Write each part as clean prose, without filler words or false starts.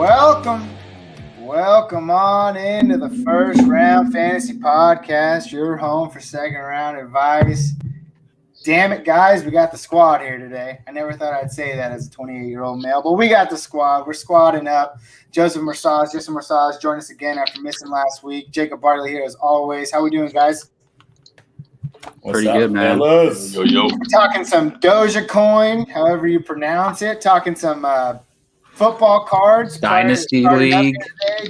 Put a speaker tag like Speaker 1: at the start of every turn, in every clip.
Speaker 1: Welcome on into the First Round Fantasy Podcast, your home for second round advice. Damn it, guys, we got the squad here today. I never thought I'd say that as a 28-year-old male, but we got the squad. We're squadding up. Jason Marsaz joined us again after missing last week. Jacob Bartley here as always. How we doing, guys?
Speaker 2: Pretty good, man.
Speaker 3: Yo.
Speaker 1: We're talking some Dogecoin, however you pronounce it. Talking some football cards.
Speaker 2: Dynasty League.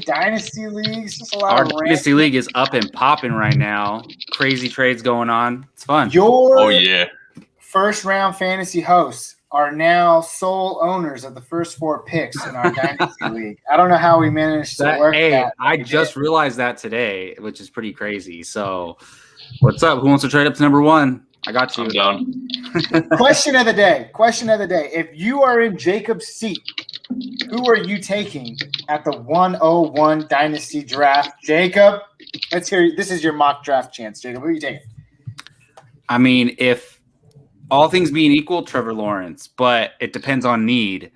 Speaker 1: Dynasty Leagues. Just a lot
Speaker 2: Our
Speaker 1: of
Speaker 2: Dynasty League is up and popping right now. Crazy trades going on. It's fun.
Speaker 1: Your First Round Fantasy hosts are now sole owners of the first four picks in our Dynasty League. I don't know how we managed to work that.
Speaker 2: I just realized that today, which is pretty crazy. So, what's up? Who wants to trade up to number one? I got you.
Speaker 3: I'm down.
Speaker 1: Question of the day. If you are in Jacob's seat, who are you taking at the 101 Dynasty Draft? Jacob, let's hear you. This is your mock draft chance. Jacob, who are you taking?
Speaker 2: I mean, if all things being equal, Trevor Lawrence, but it depends on need.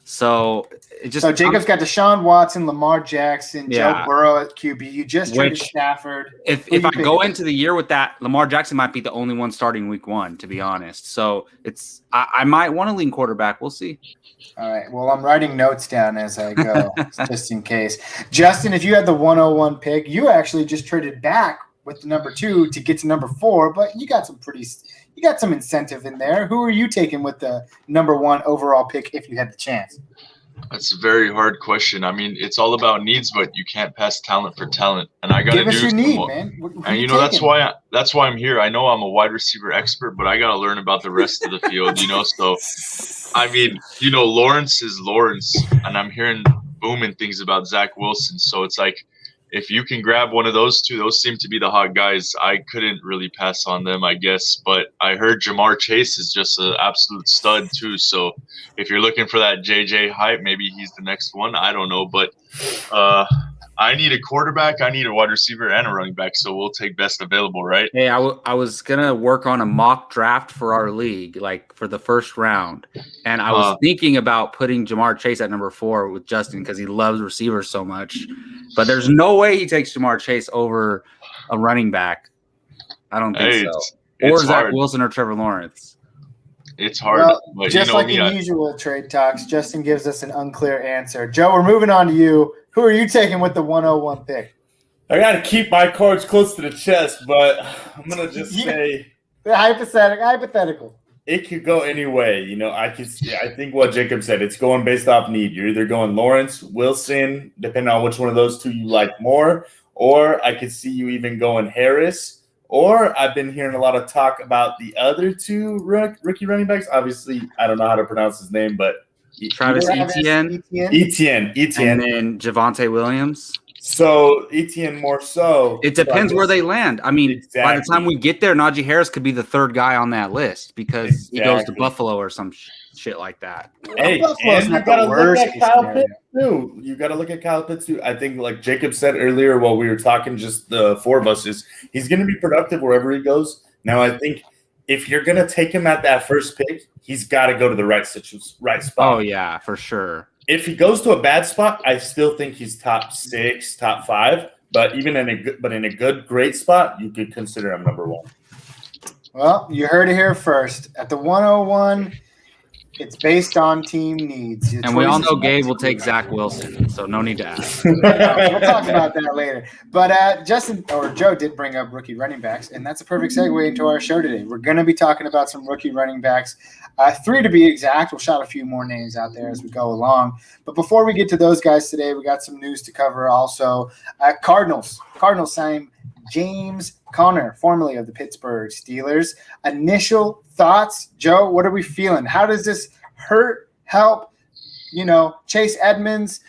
Speaker 2: So
Speaker 1: Jacob's got Deshaun Watson, Lamar Jackson, Joe Burrow at QB. You just traded Stafford.
Speaker 2: If I go into the year with that, Lamar Jackson might be the only one starting week one, to be honest. So I might want to lean quarterback. We'll see.
Speaker 1: All right. Well, I'm writing notes down as I go, just in case. Justin, if you had the 101 pick, you actually just traded back with the number 2 to get to number 4, but you got some incentive in there. Who are you taking with the number 1 overall pick if you had the chance?
Speaker 3: That's a very hard question. I mean, it's all about needs, but you can't pass talent for talent. And I got to do
Speaker 1: us your need, man.
Speaker 3: And that's why I'm here. I know I'm a wide receiver expert, but I got to learn about the rest of the field, So, I mean, Lawrence is Lawrence, and I'm hearing booming things about Zach Wilson. So it's like, if you can grab one of those two, those seem to be the hot guys. I couldn't really pass on them, I guess. But I heard Jamar Chase is just an absolute stud, too. So if you're looking for that JJ hype, maybe he's the next one. I don't know. But I need a quarterback, I need a wide receiver, and a running back. So we'll take best available, right?
Speaker 2: Hey, I was going to work on a mock draft for our league, like for the first round. And I was thinking about putting Jamar Chase at number 4 with Justin because he loves receivers so much. But there's no way he takes Jamar Chase over a running back. I don't think so. Or Zach Wilson or Trevor Lawrence.
Speaker 3: It's hard.
Speaker 1: Well, but just like in usual trade talks, Justin gives us an unclear answer. Joe, we're moving on to you. Who are you taking with the 101 pick?
Speaker 4: I got to keep my cards close to the chest, but I'm going to just say
Speaker 1: hypothetical.
Speaker 4: It could go any way. I think what Jacob said, it's going based off need. You're either going Lawrence, Wilson, depending on which one of those two you like more, or I could see you even going Harris, or I've been hearing a lot of talk about the other two rookie running backs. Obviously, I don't know how to pronounce his name, but
Speaker 2: Travis Etienne.
Speaker 4: Etienne.
Speaker 2: And then Javonte Williams.
Speaker 4: So Etienne more so.
Speaker 2: It depends where they land. I mean, by the time we get there, Najee Harris could be the third guy on that list because he goes to Buffalo or some shit like that.
Speaker 4: Hey, and you got to look at Kyle Pitts too. You got to look at Kyle Pitts too. I think, like Jacob said earlier while we were talking, just the four of us, is he's going to be productive wherever he goes. Now, I think if you're going to take him at that first pick, he's got to go to the right spot.
Speaker 2: Oh, yeah, for sure.
Speaker 4: If he goes to a bad spot, I still think he's top 6, top 5. But even in a great spot, you could consider him number 1.
Speaker 1: Well, you heard it here first. At the 101, it's based on team needs.
Speaker 2: And we all know Gabe will take Zach Wilson, so no need to ask.
Speaker 1: We'll talk about that later. But Joe did bring up rookie running backs, and that's a perfect segue into our show today. We're going to be talking about some rookie running backs, 3 to be exact. We'll shout a few more names out there as we go along. But before we get to those guys today, we got some news to cover also. Cardinals signed James Conner, formerly of the Pittsburgh Steelers. Initial thoughts, Joe, what are we feeling? How does this help? Chase Edmonds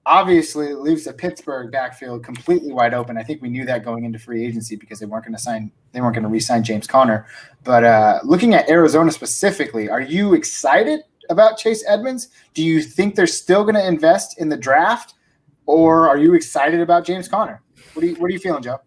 Speaker 1: obviously leaves the Pittsburgh backfield completely wide open. I think we knew that going into free agency because they weren't going to re-sign James Conner. But looking at Arizona specifically, are you excited about Chase Edmonds? Do you think they're still going to invest in the draft, or are you excited about James Conner? What are you feeling, Joe?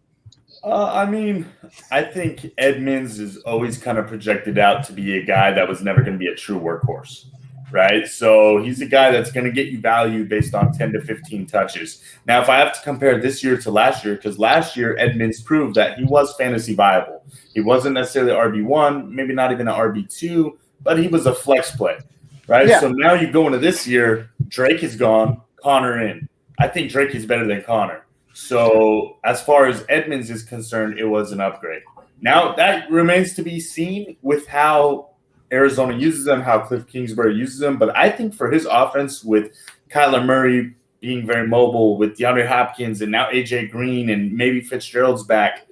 Speaker 4: I think Edmonds is always kind of projected out to be a guy that was never going to be a true workhorse. right? So he's a guy that's going to get you value based on 10 to 15 touches. Now, if I have to compare this year to last year, because last year Edmonds proved that he was fantasy viable. He wasn't necessarily RB1, maybe not even an RB2, but he was a flex play, right?
Speaker 1: Yeah.
Speaker 4: So now you go into this year, Drake is gone, Connor in. I think Drake is better than Connor. So as far as Edmonds is concerned, it was an upgrade. Now that remains to be seen with how Arizona uses them, how Cliff Kingsbury uses them. But I think for his offense, with Kyler Murray being very mobile, with DeAndre Hopkins and now AJ Green and maybe Fitzgerald's back,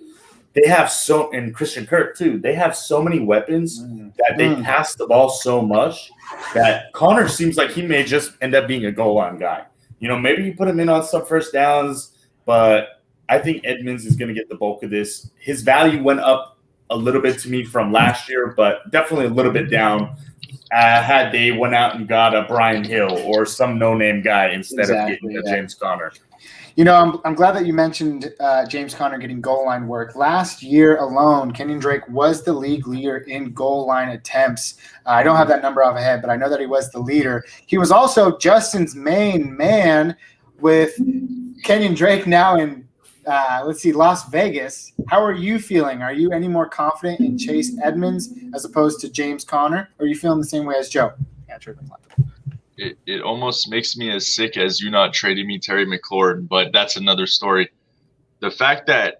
Speaker 4: they have and Christian Kirk too. They have so many weapons that they pass the ball so much that Connor seems like he may just end up being a goal line guy. Maybe you put him in on some first downs, but I think Edmonds is going to get the bulk of this. His value went up a little bit to me from last year, but definitely a little bit down had they went out and got a Brian Hill or some no-name guy instead of getting a James Conner.
Speaker 1: I'm glad that you mentioned James Conner getting goal line work. Last year alone, Kenyon Drake was the league leader in goal line attempts. I don't have that number off my head, but I know that he was the leader. He was also Justin's main man with Kenyon Drake now in Las Vegas. How are you feeling? Are you any more confident in Chase Edmonds as opposed to James Conner? Or are you feeling the same way as Joe? Yeah, true.
Speaker 3: It almost makes me as sick as you not trading me Terry McLaurin, but that's another story. The fact that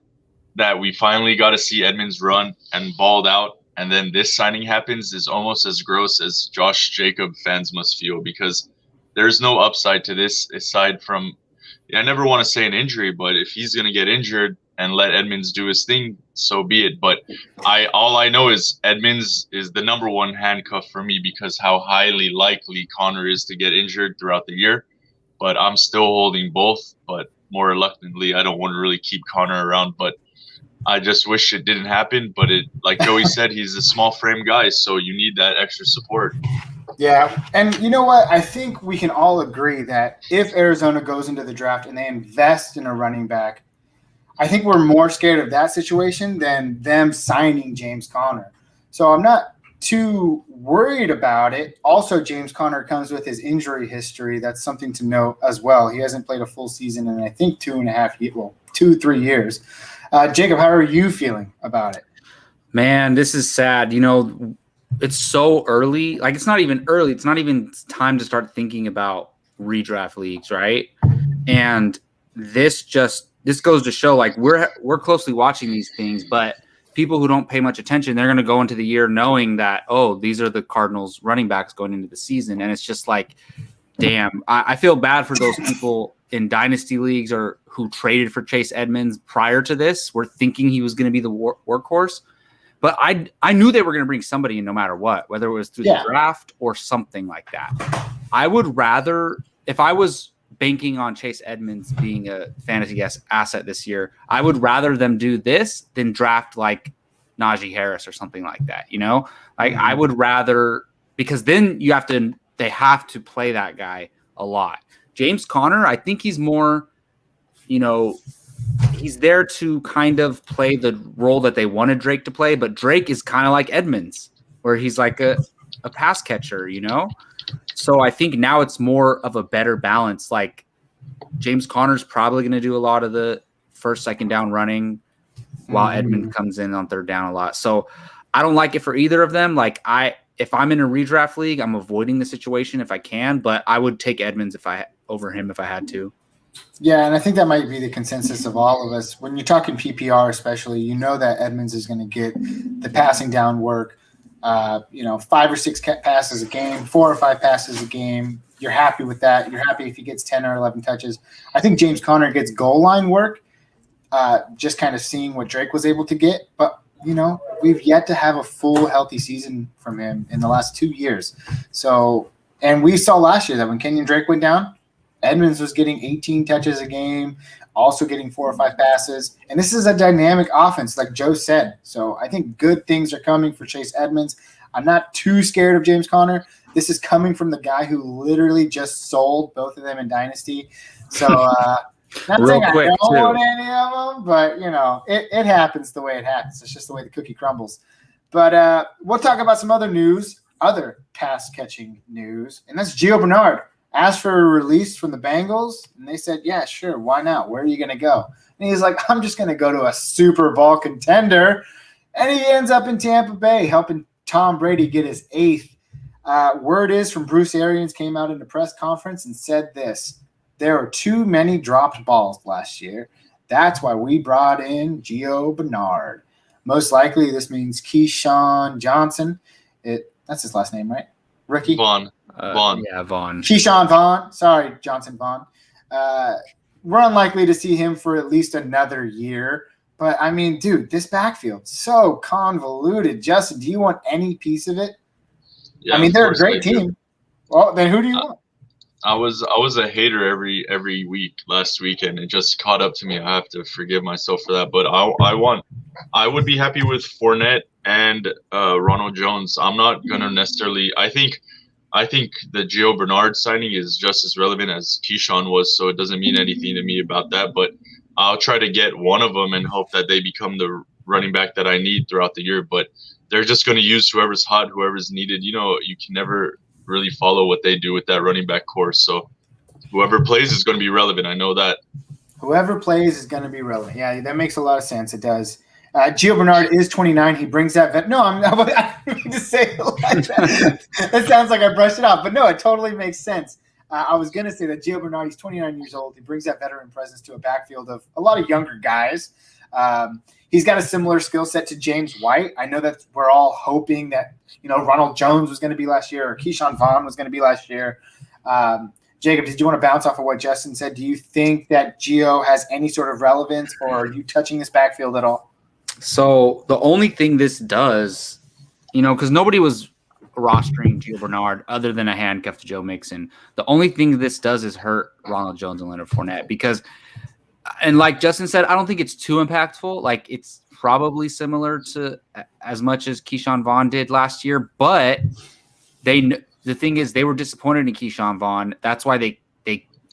Speaker 3: we finally got to see Edmonds run and balled out, and then this signing happens is almost as gross as Josh Jacob fans must feel, because there's no upside to this aside from, I never want to say an injury, but if he's going to get injured and let Edmonds do his thing, so be it. But all I know is Edmonds is the number one handcuff for me because how highly likely Connor is to get injured throughout the year. But I'm still holding both, but more reluctantly. I don't want to really keep Connor around, but I just wish it didn't happen. But like Joey said, he's a small frame guy, so you need that extra support.
Speaker 1: Yeah, and you know what? I think we can all agree that if Arizona goes into the draft and they invest in a running back, I think we're more scared of that situation than them signing James Conner. So I'm not too worried about it. Also, James Conner comes with his injury history. That's something to note as well. He hasn't played a full season in, I think, 2-3 years. Jacob, how are you feeling about it?
Speaker 2: Man, this is sad. It's so early. Like, it's not even early. It's not even time to start thinking about redraft leagues, right? And this goes to show, like, we're closely watching these things, but people who don't pay much attention, they're going to go into the year knowing that, oh, these are the Cardinals running backs going into the season. And it's just like, damn, I feel bad for those people in dynasty leagues or who traded for Chase Edmonds prior to this. Were thinking he was going to be the workhorse. But I knew they were going to bring somebody in no matter what, whether it was through the draft or something like that. I would rather, if I was banking on Chase Edmonds being a fantasy asset this year, I would rather them do this than draft like Najee Harris or something like that. Like I would rather, because then they have to play that guy a lot. James Conner, I think he's more, he's there to kind of play the role that they wanted Drake to play, but Drake is kind of like Edmonds, where he's like a pass catcher, So I think now it's more of a better balance. Like James Conner's probably going to do a lot of the first, second down running while Edmonds comes in on third down a lot. So I don't like it for either of them. Like if I'm in a redraft league, I'm avoiding the situation if I can, but I would take Edmonds over him if I had to.
Speaker 1: Yeah, and I think that might be the consensus of all of us. When you're talking PPR especially, that Edmonds is going to get the passing down work, 5 or 6 passes a game, 4 or 5 passes a game. You're happy with that. You're happy if he gets 10 or 11 touches. I think James Conner gets goal line work, just kind of seeing what Drake was able to get. But, we've yet to have a full healthy season from him in the last 2 years. So, and we saw last year that when Kenyon Drake went down, Edmonds was getting 18 touches a game, also getting 4 or 5 passes. And this is a dynamic offense, like Joe said. So I think good things are coming for Chase Edmonds. I'm not too scared of James Conner. This is coming from the guy who literally just sold both of them in Dynasty. So not saying I don't want any of them, but, it happens the way it happens. It's just the way the cookie crumbles. But we'll talk about some other news. other pass-catching news, and that's Gio Bernard. Asked for a release from the Bengals, and they said, yeah, sure, why not? Where are you going to go? And he's like, I'm just going to go to a Super Bowl contender. And he ends up in Tampa Bay helping Tom Brady get his 8th. Word is from Bruce Arians came out in the press conference and said this: there are too many dropped balls last year. That's why we brought in Gio Bernard. Most likely this means Keyshawn Johnson. That's his last name, right? Rookie?
Speaker 3: Vaughn.
Speaker 2: Yeah, Vaughn.
Speaker 1: Keyshawn Vaughn. Sorry, Johnson Vaughn. We're unlikely to see him for at least another year. But, I mean, dude, this backfield, so convoluted. Justin, do you want any piece of it?
Speaker 3: Yeah,
Speaker 1: I mean, they're a
Speaker 3: course
Speaker 1: great
Speaker 3: I do.
Speaker 1: team. Well, then who do you want?
Speaker 3: I was a hater every week last weekend. It just caught up to me. I have to forgive myself for that. But I would be happy with Fournette and Ronald Jones. I'm not gonna necessarily. I think the Gio Bernard signing is just as relevant as Keyshawn was, so it doesn't mean anything to me about that. But I'll try to get one of them and hope that they become the running back that I need throughout the year. But they're just going to use whoever's hot, whoever's needed. You know, you can never really follow what they do with that running back course. So whoever plays is going to be relevant. I know that.
Speaker 1: Whoever plays is going to be relevant. Yeah, that makes a lot of sense. It does. Gio Bernard is 29. He brings that No, I didn't mean to say it like that. That sounds like I brushed it off. But no, it totally makes sense. I was going to say that Gio Bernard, he's 29 years old. He brings that veteran presence to a backfield of a lot of younger guys. He's got a similar skill set to James White. I know that we're all hoping that, Ronald Jones was going to be last year or Keyshawn Vaughn was going to be last year. Jacob, did you want to bounce off of what Justin said? Do you think that Gio has any sort of relevance, or are you touching this backfield at all?
Speaker 2: So the only thing this does, because nobody was rostering Gio Bernard other than a handcuff to Joe Mixon. The only thing this does is hurt Ronald Jones and Leonard Fournette because, and like Justin said, I don't think it's too impactful. Like it's probably similar to as much as Keyshawn Vaughn did last year, but the thing is they were disappointed in Keyshawn Vaughn. That's why they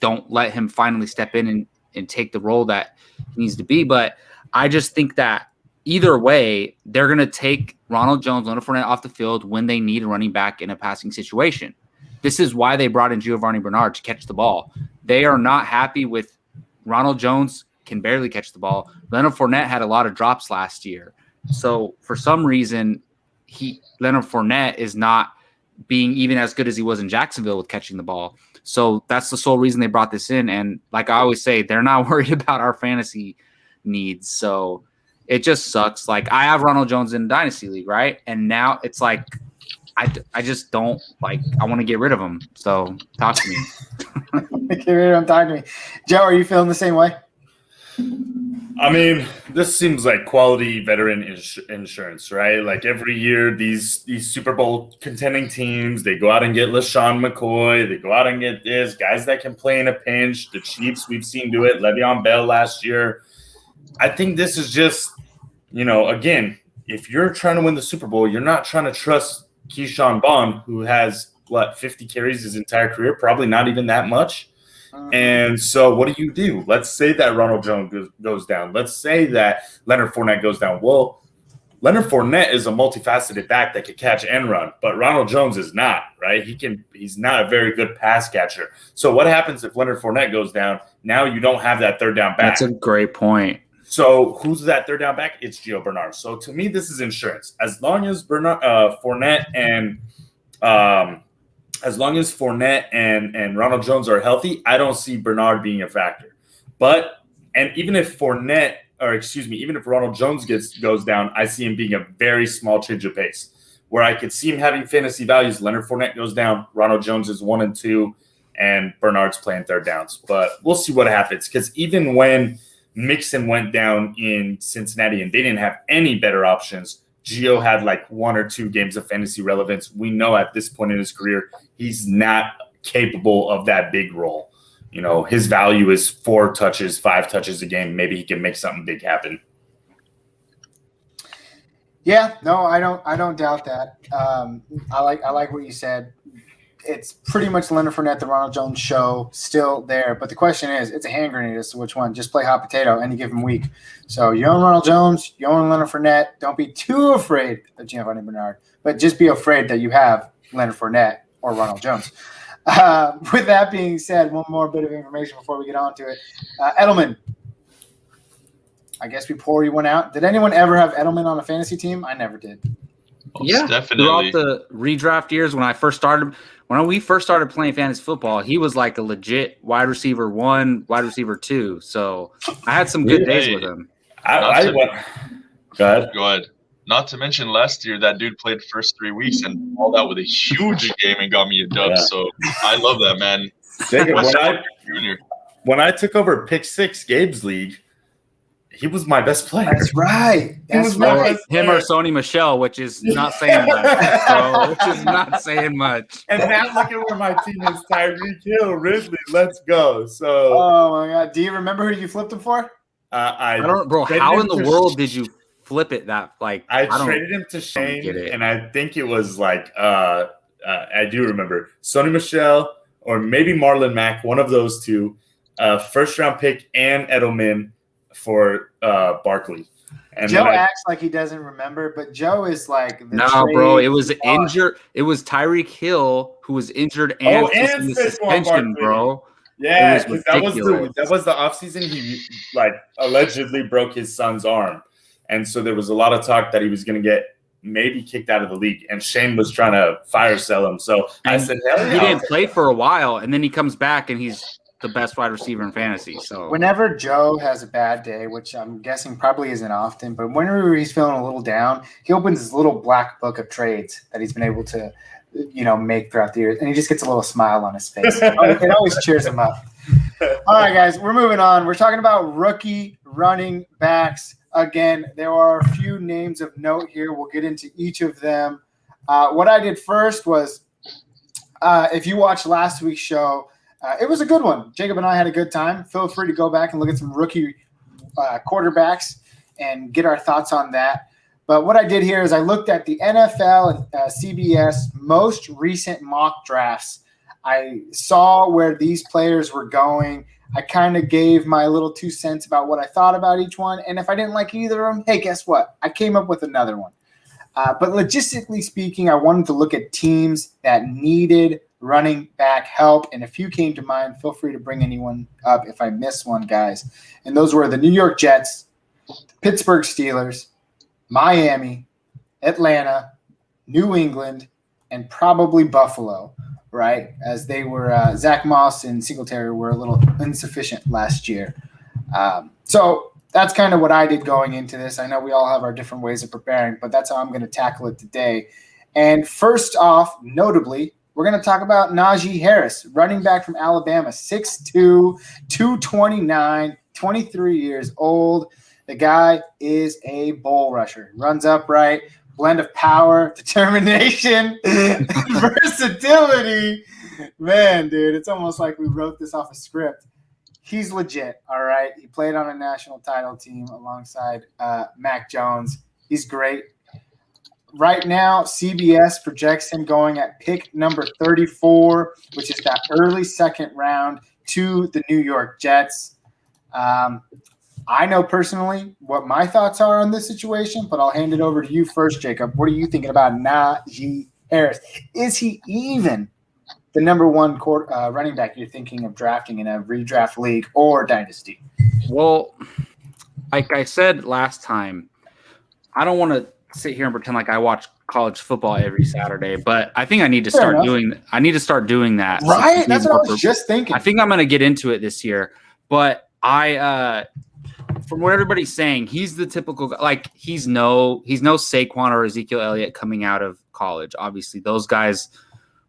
Speaker 2: don't let him finally step in and take the role that he needs to be. But I just think that either way, they're going to take Ronald Jones, Leonard Fournette off the field when they need a running back in a passing situation. This is why they brought in Giovanni Bernard to catch the ball. They are not happy with Ronald Jones can barely catch the ball. Leonard Fournette had a lot of drops last year. So for some reason, Leonard Fournette is not being even as good as he was in Jacksonville with catching the ball. So that's the sole reason they brought this in. And like I always say, they're not worried about our fantasy needs. So it just sucks. Like I have Ronald Jones in Dynasty League, right? And now it's like I just don't like. I want to get rid of him. So talk to me.
Speaker 1: Get rid of him. Talk to me. Joe, are you feeling the same way?
Speaker 4: I mean, this seems like quality veteran insurance, right? Like every year, these Super Bowl contending teams, they go out and get LaShawn McCoy. They go out and get guys that can play in a pinch. The Chiefs, we've seen do it. Le'Veon Bell last year. I think this is just, again, if you're trying to win the Super Bowl, you're not trying to trust Keyshawn Vaughn, who has, 50 carries his entire career? Probably not even that much. And so what do? Let's say that Ronald Jones goes down. Let's say that Leonard Fournette goes down. Well, Leonard Fournette is a multifaceted back that can catch and run, but Ronald Jones is not, right? He's not a very good pass catcher. So what happens if Leonard Fournette goes down? Now you don't have that third down back.
Speaker 2: That's a great point.
Speaker 4: So who's that third down back? It's Gio Bernard. So to me, this is insurance. As long as Fournette and Ronald Jones are healthy, I don't see Bernard being a factor. Even if Ronald Jones goes down, I see him being a very small change of pace. Where I could see him having fantasy values, Leonard Fournette goes down, Ronald Jones is 1 and 2, and Bernard's playing third downs. But we'll see what happens. Because even when Mixon went down in Cincinnati and they didn't have any better options, Gio had 1 or 2 games of fantasy relevance. We know at this point in his career, he's not capable of that big role. His value is 4 touches, 5 touches a game. Maybe he can make something big happen.
Speaker 1: Yeah, no, I don't doubt that. I like what you said. It's pretty much Leonard Fournette, the Ronald Jones show, still there. But the question is, it's a hand grenade as to which one. Just play hot potato any given week. So you own Ronald Jones, you own Leonard Fournette. Don't be too afraid of Giovanni Bernard, but just be afraid that you have Leonard Fournette or Ronald Jones. With that being said, one more bit of information before we get on to it. Edelman. I guess we pour you one out. Did anyone ever have Edelman on a fantasy team? I never did.
Speaker 2: Yeah,
Speaker 3: definitely.
Speaker 2: Throughout the redraft years, when we first started playing fantasy football, he was like a legit wide receiver 1, wide receiver 2. So I had some good days with him.
Speaker 4: Go ahead.
Speaker 3: Not to mention last year, that dude played first 3 weeks and all out with a huge game and got me a dub. Yeah. So I love that, man.
Speaker 4: Jacob, when I took over Pick 6 Gabe's league, he was my best player.
Speaker 1: That's right.
Speaker 2: Him or Sony Michel, which is not saying much.
Speaker 4: And now look at where my team is: Tyreek Hill, Ridley. Let's go. So.
Speaker 1: Oh my God! Do you remember who you flipped him for?
Speaker 2: I don't, bro. How in the world did you flip it? That like
Speaker 4: I traded him to Shane, and I think it was like I do remember Sony Michel or maybe Marlon Mack, one of those two, first round pick and Edelman for Barkley. And
Speaker 1: Joe acts like he doesn't remember, but Joe is like
Speaker 2: bro. It was injured. It was Tyreek Hill who was injured and in the suspension, bro.
Speaker 4: Yeah, because that was the offseason. He like allegedly broke his son's arm, and so there was a lot of talk that he was going to get maybe kicked out of the league, and Shane was trying to fire sell him. So I said, hell yeah.
Speaker 2: He didn't play for a while, and then he comes back and he's the best wide receiver in fantasy. So
Speaker 1: whenever Joe has a bad day, which I'm guessing probably isn't often, but whenever he's feeling a little down, he opens his little black book of trades that he's been able to, make throughout the years, and he just gets a little smile on his face. It always cheers him up. All right, guys, we're moving on. We're talking about rookie running backs. Again, there are a few names of note here. We'll get into each of them. What I did first was, if you watched last week's show, it was a good one. Jacob and I had a good time. Feel free to go back and look at some rookie quarterbacks and get our thoughts on that. But what I did here is I looked at the NFL and CBS most recent mock drafts. I saw where these players were going. I kind of gave my little 2 cents about what I thought about each one. And if I didn't like either of them, hey, guess what? I came up with another one. But logistically speaking, I wanted to look at teams that needed running back help. And if you came to mind, feel free to bring anyone up if I miss one, guys. And those were the New York Jets, Pittsburgh Steelers, Miami, Atlanta, New England, and probably Buffalo, right? As they were Zach Moss and Singletary were a little insufficient last year. So that's kind of what I did going into this. I know we all have our different ways of preparing, but that's how I'm going to tackle it today. And first off, notably, we're going to talk about Najee Harris, running back from Alabama, 6'2", 229, 23 years old. The guy is a bull rusher. Runs upright, blend of power, determination, versatility. Man, dude, it's almost like we wrote this off a script. He's legit, all right? He played on a national title team alongside Mac Jones. He's great. Right now, CBS projects him going at pick number 34, which is that early second round to the New York Jets. I know personally what my thoughts are on this situation, but I'll hand it over to you first, Jacob. What are you thinking about Najee Harris? Is he even the number one running back you're thinking of drafting in a redraft league or dynasty?
Speaker 2: Well, like I said last time, I don't want to sit here and pretend like I watch college football every Saturday, but I think I need to start doing that.
Speaker 1: Right? That's what I was just thinking.
Speaker 2: I think I'm going to get into it this year, but from what everybody's saying, he's the typical guy. Like he's no Saquon or Ezekiel Elliott coming out of college. Obviously, those guys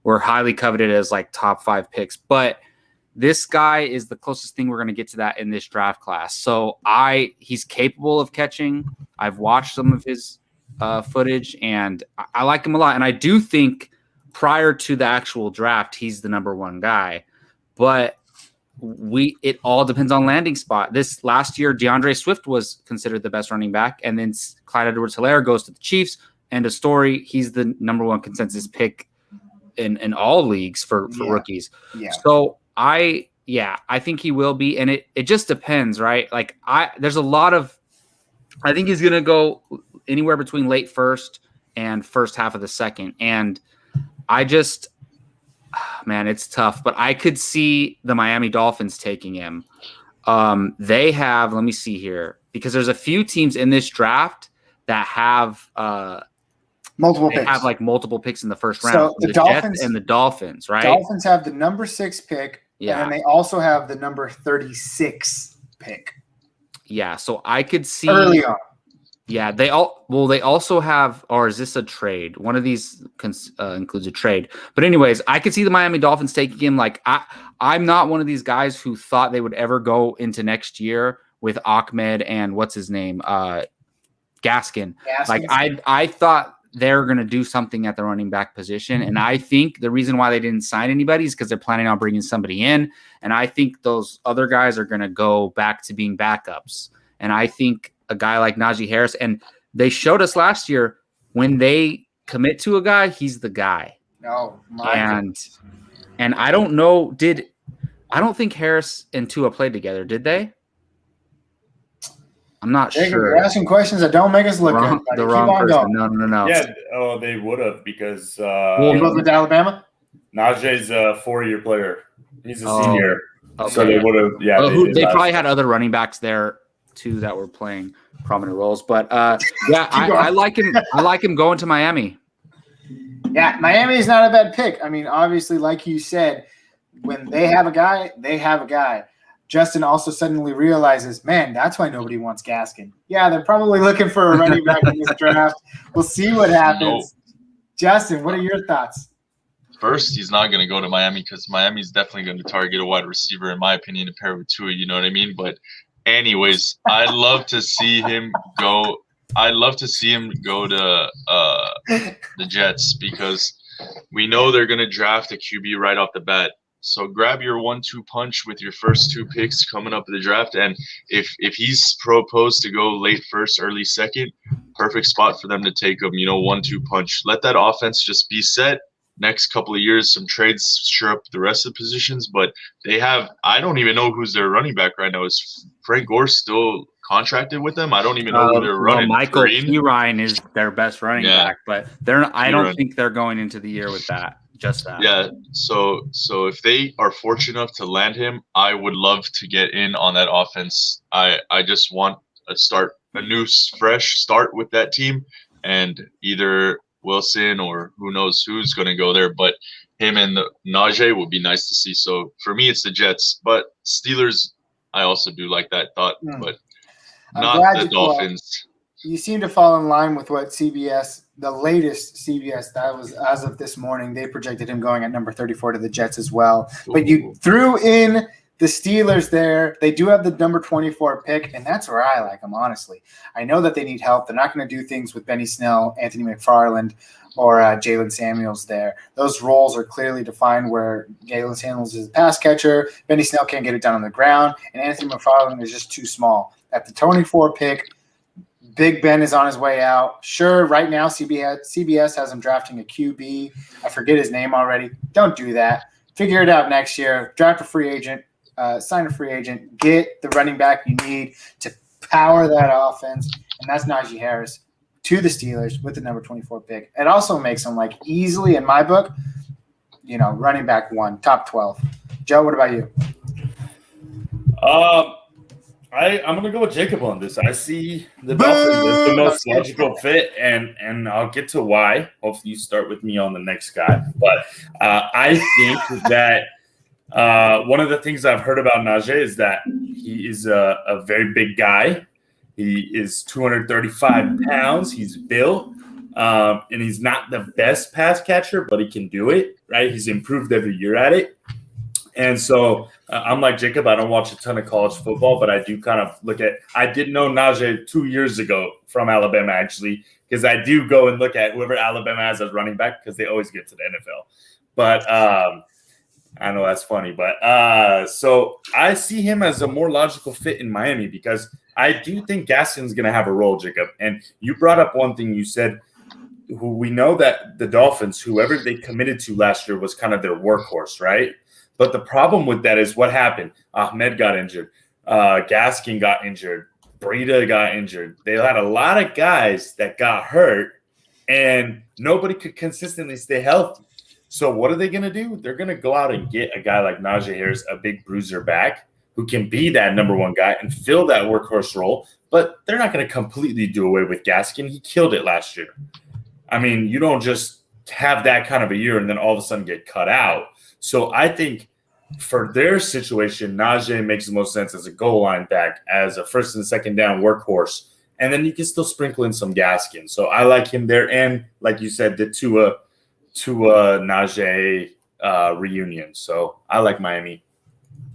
Speaker 2: were highly coveted as like top 5 picks, but this guy is the closest thing we're going to get to that in this draft class. So he's capable of catching. I've watched some of his footage and I like him a lot. And I do think prior to the actual draft, he's the number one guy, but it all depends on landing spot. This last year, DeAndre Swift was considered the best running back, and then Clyde Edwards-Helaire goes to the Chiefs. End of story. He's the number one consensus pick in all leagues for rookies. Yeah. So I think he will be, and it just depends, right? Like I think he's gonna go anywhere between late first and first half of the second, and I just, man, it's tough. But I could see the Miami Dolphins taking him. They have, let me see here, because there's a few teams in this draft that have
Speaker 1: multiple picks.
Speaker 2: Have like multiple picks in the first round.
Speaker 1: So the Dolphins
Speaker 2: Jets and the Dolphins, right?
Speaker 1: Dolphins have the number 6 pick,
Speaker 2: Yeah.
Speaker 1: and then they also have the number 36 pick.
Speaker 2: Yeah, so I could see
Speaker 1: Early on.
Speaker 2: Yeah, they also have, or is this a trade? One of these includes a trade. But anyways, I could see the Miami Dolphins taking him. Like I'm not one of these guys who thought they would ever go into next year with Ahmed and what's his name, Gaskin. Like I thought they're going to do something at the running back position, and I think the reason why they didn't sign anybody is because they're planning on bringing somebody in, and I think those other guys are going to go back to being backups, and I think a guy like Najee Harris, and they showed us last year when they commit to a guy, he's the guy.
Speaker 1: No,
Speaker 2: and I don't know. I don't think Harris and Tua played together, did they? I'm not sure.
Speaker 1: You're asking questions that don't make us look good.
Speaker 2: The wrong person. No.
Speaker 4: Yeah, they would have because
Speaker 1: you both went to Alabama?
Speaker 4: Najee's a 4-year player. He's a senior.
Speaker 2: Okay.
Speaker 4: So they would have, yeah.
Speaker 2: They probably had other running backs there too that were playing prominent roles. But yeah, I like him. I like him going to Miami.
Speaker 1: Yeah, Miami is not a bad pick. I mean, obviously, like you said, when they have a guy, they have a guy. Justin also suddenly realizes, man, that's why nobody wants Gaskin. Yeah, they're probably looking for a running back in this draft. We'll see what happens. No. Justin, what are your thoughts?
Speaker 3: First, he's not going to go to Miami because Miami's definitely going to target a wide receiver, in my opinion, to pair with Tua. You know what I mean? But anyways, I'd love to see him go. I'd love to see him go to the Jets because we know they're going to draft a QB right off the bat. So grab your 1-2 punch with your first 2 picks coming up in the draft. And if he's proposed to go late first, early second, perfect spot for them to take him, 1-2 punch. Let that offense just be set. Next couple of years, some trades shore up the rest of the positions. But they have – I don't even know who's their running back right now. Is Frank Gore still contracted with them? I don't even know who they're running.
Speaker 2: Michael Pirine is their best running back. But I don't think they're going into the year with that. Just that. Yeah.
Speaker 3: So if they are fortunate enough to land him, I would love to get in on that offense. I just want a new fresh start with that team, and either Wilson or who knows who's going to go there, but him and Najee would be nice to see. So for me, it's the Jets, but Steelers, I also do like that thought, but not the Dolphins.
Speaker 1: You seem to fall in line with what CBS, the latest CBS, that was as of this morning, they projected him going at number 34 to the Jets as well. Ooh. But you threw in the Steelers there. They do have the number 24 pick, and that's where I like them, honestly. I know that they need help. They're not going to do things with Benny Snell, Anthony McFarland, or Jalen Samuels there. Those roles are clearly defined where Jalen Samuels is a pass catcher, Benny Snell can't get it done on the ground, and Anthony McFarland is just too small. At the 24 pick, Big Ben is on his way out. Sure, right now CBS has him drafting a QB. I forget his name already. Don't do that. Figure it out next year. Draft a free agent. Sign a free agent. Get the running back you need to power that offense, and that's Najee Harris to the Steelers with the number 24 pick. It also makes him easily, in my book, running back 1, top 12. Joe, what about you?
Speaker 4: I'm going to go with Jacob on this. I see the Dolphins as the most logical fit, and I'll get to why. Hopefully you start with me on the next guy. But I think that one of the things I've heard about Najee is that he is a very big guy. He is 235 pounds. He's built, and he's not the best pass catcher, but he can do it, right? He's improved every year at it. And so I'm like Jacob. I don't watch a ton of college football, but I do kind of look at – I did know Najee 2 years ago from Alabama, actually, because I do go and look at whoever Alabama has as running back because they always get to the NFL. But I know that's funny. But so I see him as a more logical fit in Miami because I do think Gaskin's going to have a role, Jacob. And you brought up one thing. You said who we know that the Dolphins, whoever they committed to last year was kind of their workhorse, right? But the problem with that is what happened. Ahmed got injured. Gaskin got injured. Breida got injured. They had a lot of guys that got hurt, and nobody could consistently stay healthy. So what are they going to do? They're going to go out and get a guy like Najee Harris, a big bruiser back, who can be that number one guy and fill that workhorse role. But they're not going to completely do away with Gaskin. He killed it last year. I mean, you don't just have that kind of a year and then all of a sudden get cut out. So I think for their situation, Najee makes the most sense as a goal line back, as a first and second down workhorse. And then you can still sprinkle in some Gaskin. So I like him there. And like you said, the Tua Najee reunion. So I like Miami.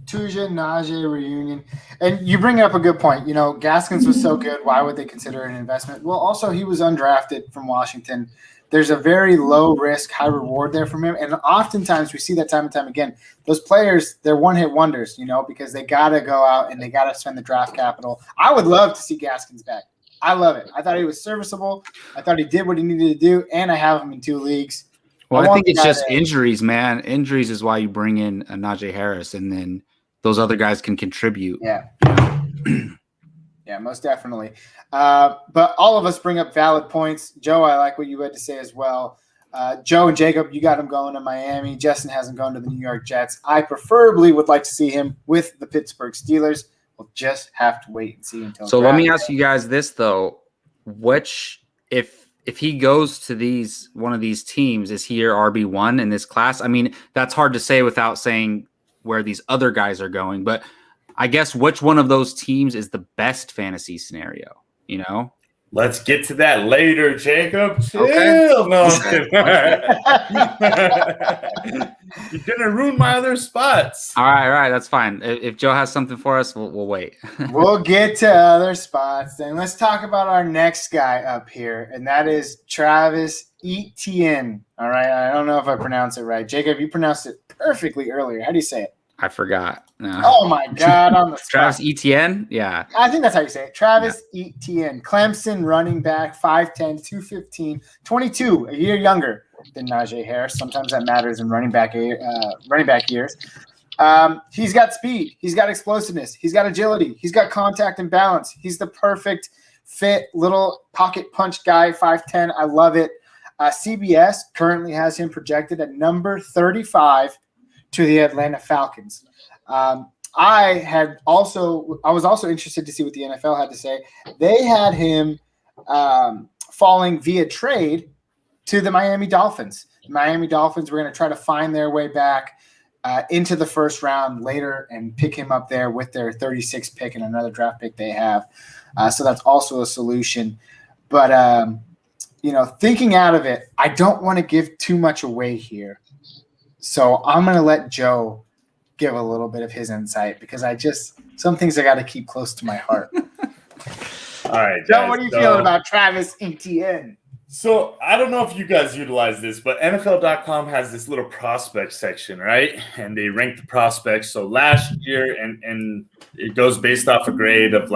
Speaker 1: Tuja, Najee reunion. And you bring up a good point. You know, Gaskins was so good. Why would they consider an investment? Well, also, he was undrafted from Washington. There's a very low risk, high reward there from him. And oftentimes we see that time and time again. Those players, they're one-hit wonders, you know, because they got to go out and they got to spend the draft capital. I would love to see Gaskins back. I love it. I thought he was serviceable. I thought he did what he needed to do, and I have him in 2 leagues.
Speaker 2: Well, I think it's just injuries, man. Injuries is why you bring in a Najee Harris, and then those other guys can contribute.
Speaker 1: Yeah. Yeah, most definitely. But all of us bring up valid points. Joe, I like what you had to say as well. Joe and Jacob, you got him going to Miami. Justin hasn't gone to the New York Jets. I preferably would like to see him with the Pittsburgh Steelers. We'll just have to wait and see until.
Speaker 2: So let me ask you guys this though: which, if he goes to one of these teams, is he your RB1 in this class? I mean, that's hard to say without saying where these other guys are going, but I guess which one of those teams is the best fantasy scenario? You know.
Speaker 4: Let's get to that later, Jacob. Chill.
Speaker 2: Okay.
Speaker 4: No, I'm kidding. You're gonna ruin my other spots.
Speaker 2: All right, that's fine. If Joe has something for us, we'll wait.
Speaker 1: We'll get to other spots. Then let's talk about our next guy up here, and that is Travis Etienne. All right, I don't know if I pronounced it right. Jacob, you pronounced it perfectly earlier. How do you say it?
Speaker 2: I forgot. No.
Speaker 1: Oh my God! On the spot.
Speaker 2: Travis Etienne? Yeah.
Speaker 1: I think that's how you say it. Travis Etienne, Clemson running back, 5'10", 215, 22, a year younger than Najee Harris. Sometimes that matters in running back years. He's got speed. He's got explosiveness. He's got agility. He's got contact and balance. He's the perfect fit little pocket punch guy, 5'10". I love it. CBS currently has him projected at number 35 to the Atlanta Falcons. I was also interested to see what the NFL had to say. They had him falling via trade to the Miami Dolphins. The Miami Dolphins were going to try to find their way back into the first round later and pick him up there with their 36th pick and another draft pick they have. So that's also a solution. But, thinking out of it, I don't want to give too much away here. So I'm going to let Joe give a little bit of his insight because some things I got to keep close to my heart.
Speaker 4: All right,
Speaker 1: Joe, what are you feeling about Travis Etienne?
Speaker 4: So I don't know if you guys utilize this, but NFL.com has this little prospect section, right? And they rank the prospects. So last year, and it goes based off a grade of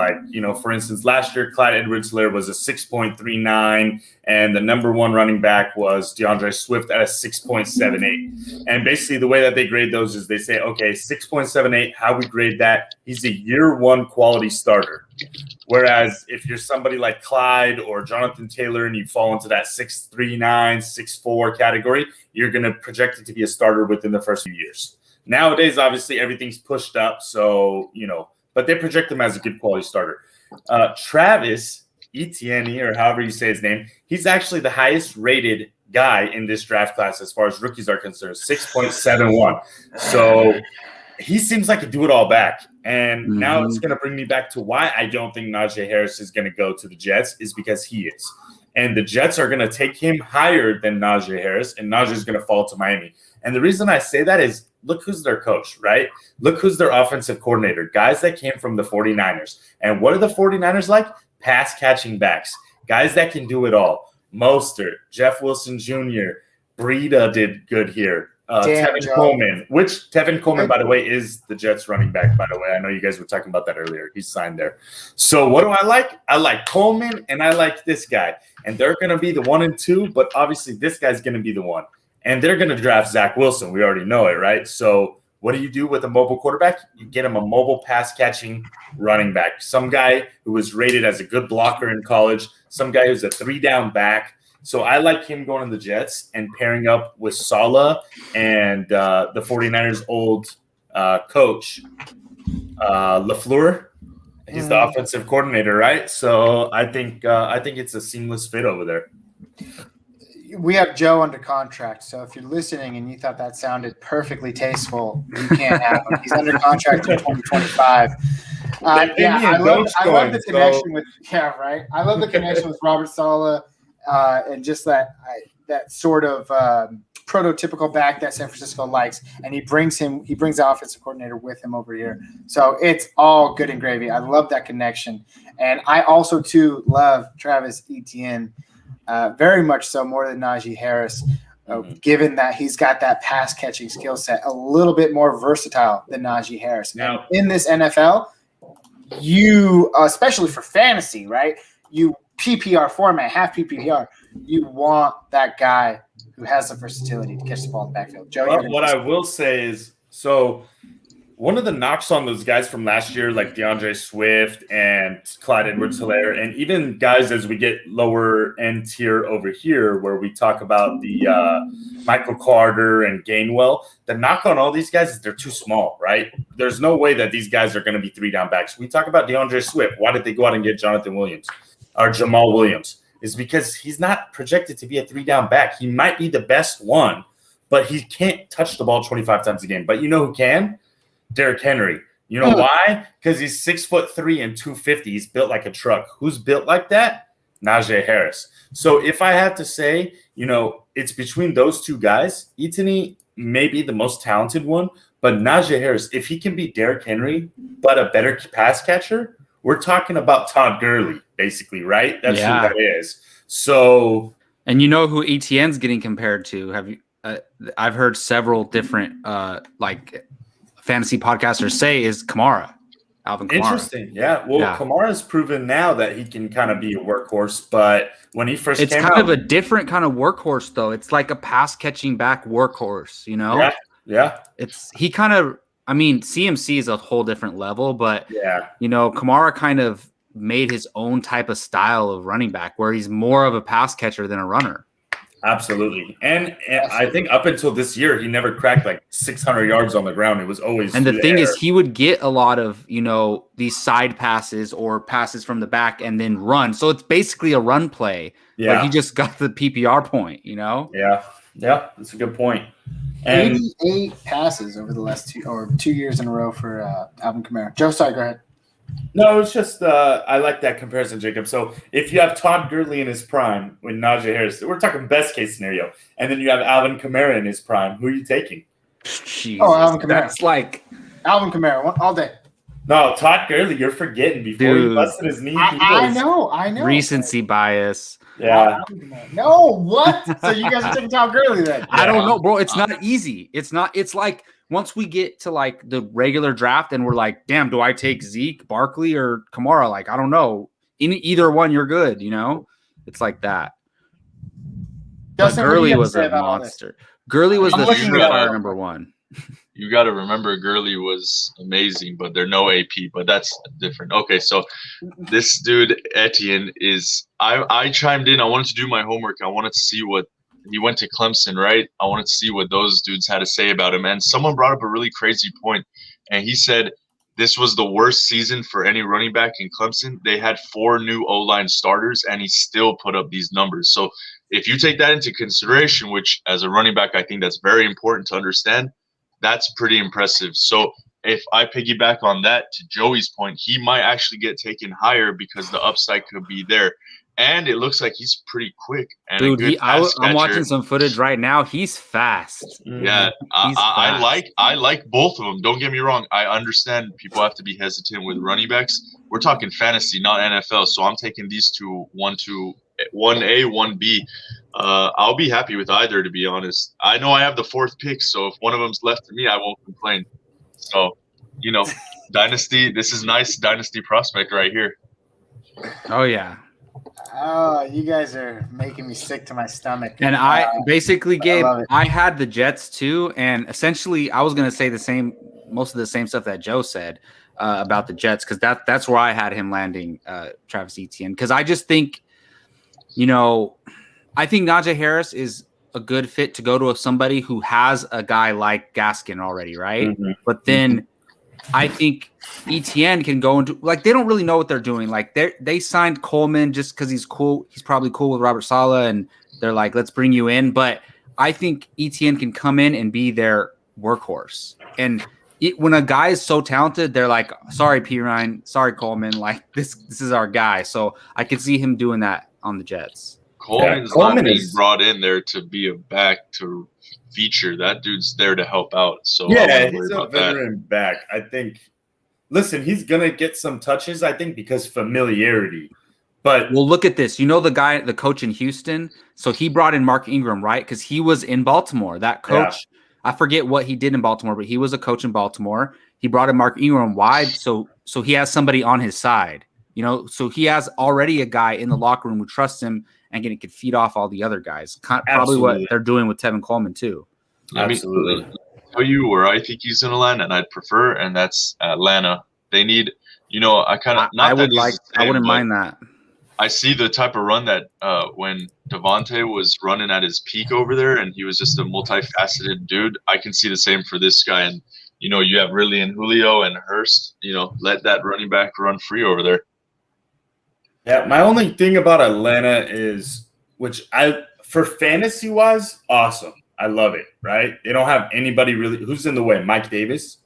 Speaker 4: for instance, last year, Clyde Edwards-Helaire was a 6.39, and the number one running back was DeAndre Swift at a 6.78. And basically the way that they grade those is they say, okay, 6.78, how we grade that? He's a year one quality starter. Whereas if you're somebody like Clyde or Jonathan Taylor and you fall into that 6.39, 6.4 category, you're going to project it to be a starter within the first few years. Nowadays, obviously, everything's pushed up. So, but they project him as a good quality starter. Travis Etienne, or however you say his name, he's actually the highest rated guy in this draft class as far as rookies are concerned, 6.71. So he seems like a do-it-all back. And now it's going to bring me back to why I don't think Najee Harris is going to go to the Jets is because he is. And the Jets are going to take him higher than Najee Harris, and Najee is going to fall to Miami. And the reason I say that is look who's their coach, right? Look who's their offensive coordinator, guys that came from the 49ers. And what are the 49ers like? Pass-catching backs, guys that can do it all. Mostert, Jeff Wilson Jr., Breida did good here. Tevin Coleman, which Tevin Coleman, by the way, is the Jets running back, by the way. I know you guys were talking about that earlier. He's signed there. So what do I like? I like Coleman, and I like this guy. And they're going to be the 1 and 2, but obviously this guy's going to be the one. And they're going to draft Zach Wilson. We already know it, right? So what do you do with a mobile quarterback? You get him a mobile pass-catching running back, some guy who was rated as a good blocker in college, some guy who's a 3-down back. So I like him going to the Jets and pairing up with Saleh and the 49ers' old coach, LaFleur. He's the offensive coordinator, right? So I think it's a seamless fit over there.
Speaker 1: We have Joe under contract, so if you're listening and you thought that sounded perfectly tasteful, you can't have him. He's under contract in 2025. I love the connection with right. I love the connection with Robert Saleh and just that sort of prototypical back that San Francisco likes, and he brings the offensive coordinator with him over here. So it's all good and gravy. I love that connection, and I also too love Travis Etienne. Very much so, more than Najee Harris, given that he's got that pass catching skill set, a little bit more versatile than Najee Harris. Now, in this NFL, you, especially for fantasy, right? You PPR format, half PPR, you want that guy who has the versatility to catch the ball in the backfield. Joe,
Speaker 4: what I will say is, so one of the knocks on those guys from last year, like DeAndre Swift and Clyde Edwards-Helaire, and even guys as we get lower end tier over here, where we talk about the Michael Carter and Gainwell, the knock on all these guys is they're too small, right? There's no way that these guys are going to be 3-down backs. We talk about DeAndre Swift. Why did they go out and get Jonathan Williams or Jamal Williams? Is because he's not projected to be a 3-down back. He might be the best one, but he can't touch the ball 25 times a game. But you know who can? Derrick Henry. You know why? Because he's 6'3" and 250. He's built like a truck. Who's built like that? Najee Harris. So if I have to say, it's between those two guys. Etienne may be the most talented one, but Najee Harris, if he can be Derrick Henry, but a better pass catcher, we're talking about Todd Gurley, basically, right? That's who that is. So,
Speaker 2: and you know who Etienne's getting compared to? Have you? I've heard several different fantasy podcasters say is Alvin Kamara.
Speaker 4: Interesting. Yeah. Well, Kamara's proven now that he can kind of be a workhorse, but when he first
Speaker 2: came out, it's kind of a different kind of workhorse, though. It's like a pass catching back workhorse,
Speaker 4: Yeah.
Speaker 2: CMC is a whole different level, but Kamara kind of made his own type of style of running back where he's more of a pass catcher than a runner.
Speaker 4: Absolutely. And I think up until this year, he never cracked like 600 yards on the ground. It was always.
Speaker 2: And the thing is, he would get a lot of, these side passes or passes from the back and then run. So it's basically a run play. Yeah. But he just got the PPR point,
Speaker 4: Yeah. Yeah. That's a good point. And
Speaker 1: 88 passes over the last 2 years in a row for Alvin Kamara. Joe, sorry, go ahead.
Speaker 4: No, it's just I like that comparison, Jacob. So if you have Todd Gurley in his prime with Najee Harris, we're talking best case scenario, and then you have Alvin Kamara in his prime. Who are you taking?
Speaker 2: Jesus,
Speaker 1: Alvin Kamara.
Speaker 2: That's like
Speaker 1: Alvin Kamara all day.
Speaker 4: No, Todd Gurley, you're forgetting before he busted his knee.
Speaker 1: I know.
Speaker 2: Recency bias.
Speaker 4: Yeah.
Speaker 1: No, what? So you guys are taking Todd Gurley then?
Speaker 2: I don't know, bro. It's not easy. It's like once we get to like the regular draft and we're like, damn, do I take Zeke, Barkley, or Kamara? Like, I don't know. In either one, you're good, It's like that.
Speaker 1: Justin,
Speaker 2: Gurley was a monster. Gurley was the surefire number one.
Speaker 3: You got to remember Gurley was amazing, but they're no AP, but that's different. Okay, so this dude, Etienne, I chimed in. I wanted to do my homework. I wanted to see what he went to Clemson, right? I wanted to see what those dudes had to say about him. And someone brought up a really crazy point, and he said this was the worst season for any running back in Clemson. They had 4 new O-line starters, and he still put up these numbers. So if you take that into consideration, which as a running back, I think that's very important to understand, that's pretty impressive. So if I piggyback on that, to Joey's point, he might actually get taken higher because the upside could be there. And it looks like he's pretty quick. And
Speaker 2: dude, I'm watching some footage right now. He's fast.
Speaker 3: Yeah, I like both of them. Don't get me wrong. I understand people have to be hesitant with running backs. We're talking fantasy, not NFL. So I'm taking these two, 1A, 1B. I'll be happy with either, to be honest. I know I have the 4th pick, so if one of them's left to me, I won't complain. So, dynasty. This is nice dynasty prospect right here.
Speaker 2: Oh yeah.
Speaker 1: Oh, you guys are making me sick to my stomach.
Speaker 2: And I basically, Gabe, I had the Jets too, and essentially I was going to say most of the same stuff that Joe said about the Jets, because that's where I had him landing, Travis Etienne, because I just think, I I think Najee Harris is a good fit to go to somebody who has a guy like Gaskin already, right?
Speaker 4: Mhm.
Speaker 2: But then I think ETN can go into like they don't really know what they're doing. Like they signed Coleman just because he's cool. He's probably cool with Robert Saleh, and they're like, let's bring you in. But I think ETN can come in and be their workhorse. And when a guy is so talented, they're like, sorry, P. Ryan, sorry, Coleman. Like this is our guy. So I could see him doing that on the Jets.
Speaker 3: Coleman's
Speaker 4: Coleman
Speaker 3: not being
Speaker 4: is-
Speaker 3: brought in there to be a back to feature. That dude's there to help out. So I
Speaker 4: Yeah,
Speaker 3: wouldn't
Speaker 4: he's
Speaker 3: worry
Speaker 4: a
Speaker 3: about that.
Speaker 4: veteran back. I think. Listen, he's gonna get some touches. I think because familiarity. But
Speaker 2: Well, look at this. You know the coach in Houston? So he brought in Mark Ingram, right? Because he was in Baltimore. That coach, I forget what he did in Baltimore, but he was a coach in Baltimore. He brought in Mark Ingram. Why? So he has somebody on his side. You know, so he has already a guy in the locker room who trusts him and can feed off all the other guys. Probably
Speaker 4: Absolutely.
Speaker 2: what they're doing with Tevin Coleman too.
Speaker 4: absolutely.
Speaker 3: Tell you where I think he's gonna land, and I'd prefer, and that's Atlanta. They need,
Speaker 2: I wouldn't mind that.
Speaker 3: I see the type of run that when Devontae was running at his peak over there, and he was just a multifaceted dude. I can see the same for this guy, and you have Ridley and Julio and Hurst. Let that running back run free over there.
Speaker 4: Yeah, my only thing about Atlanta is, for fantasy wise, awesome. I love it, right? They don't have anybody really who's in the way. Mike Davis.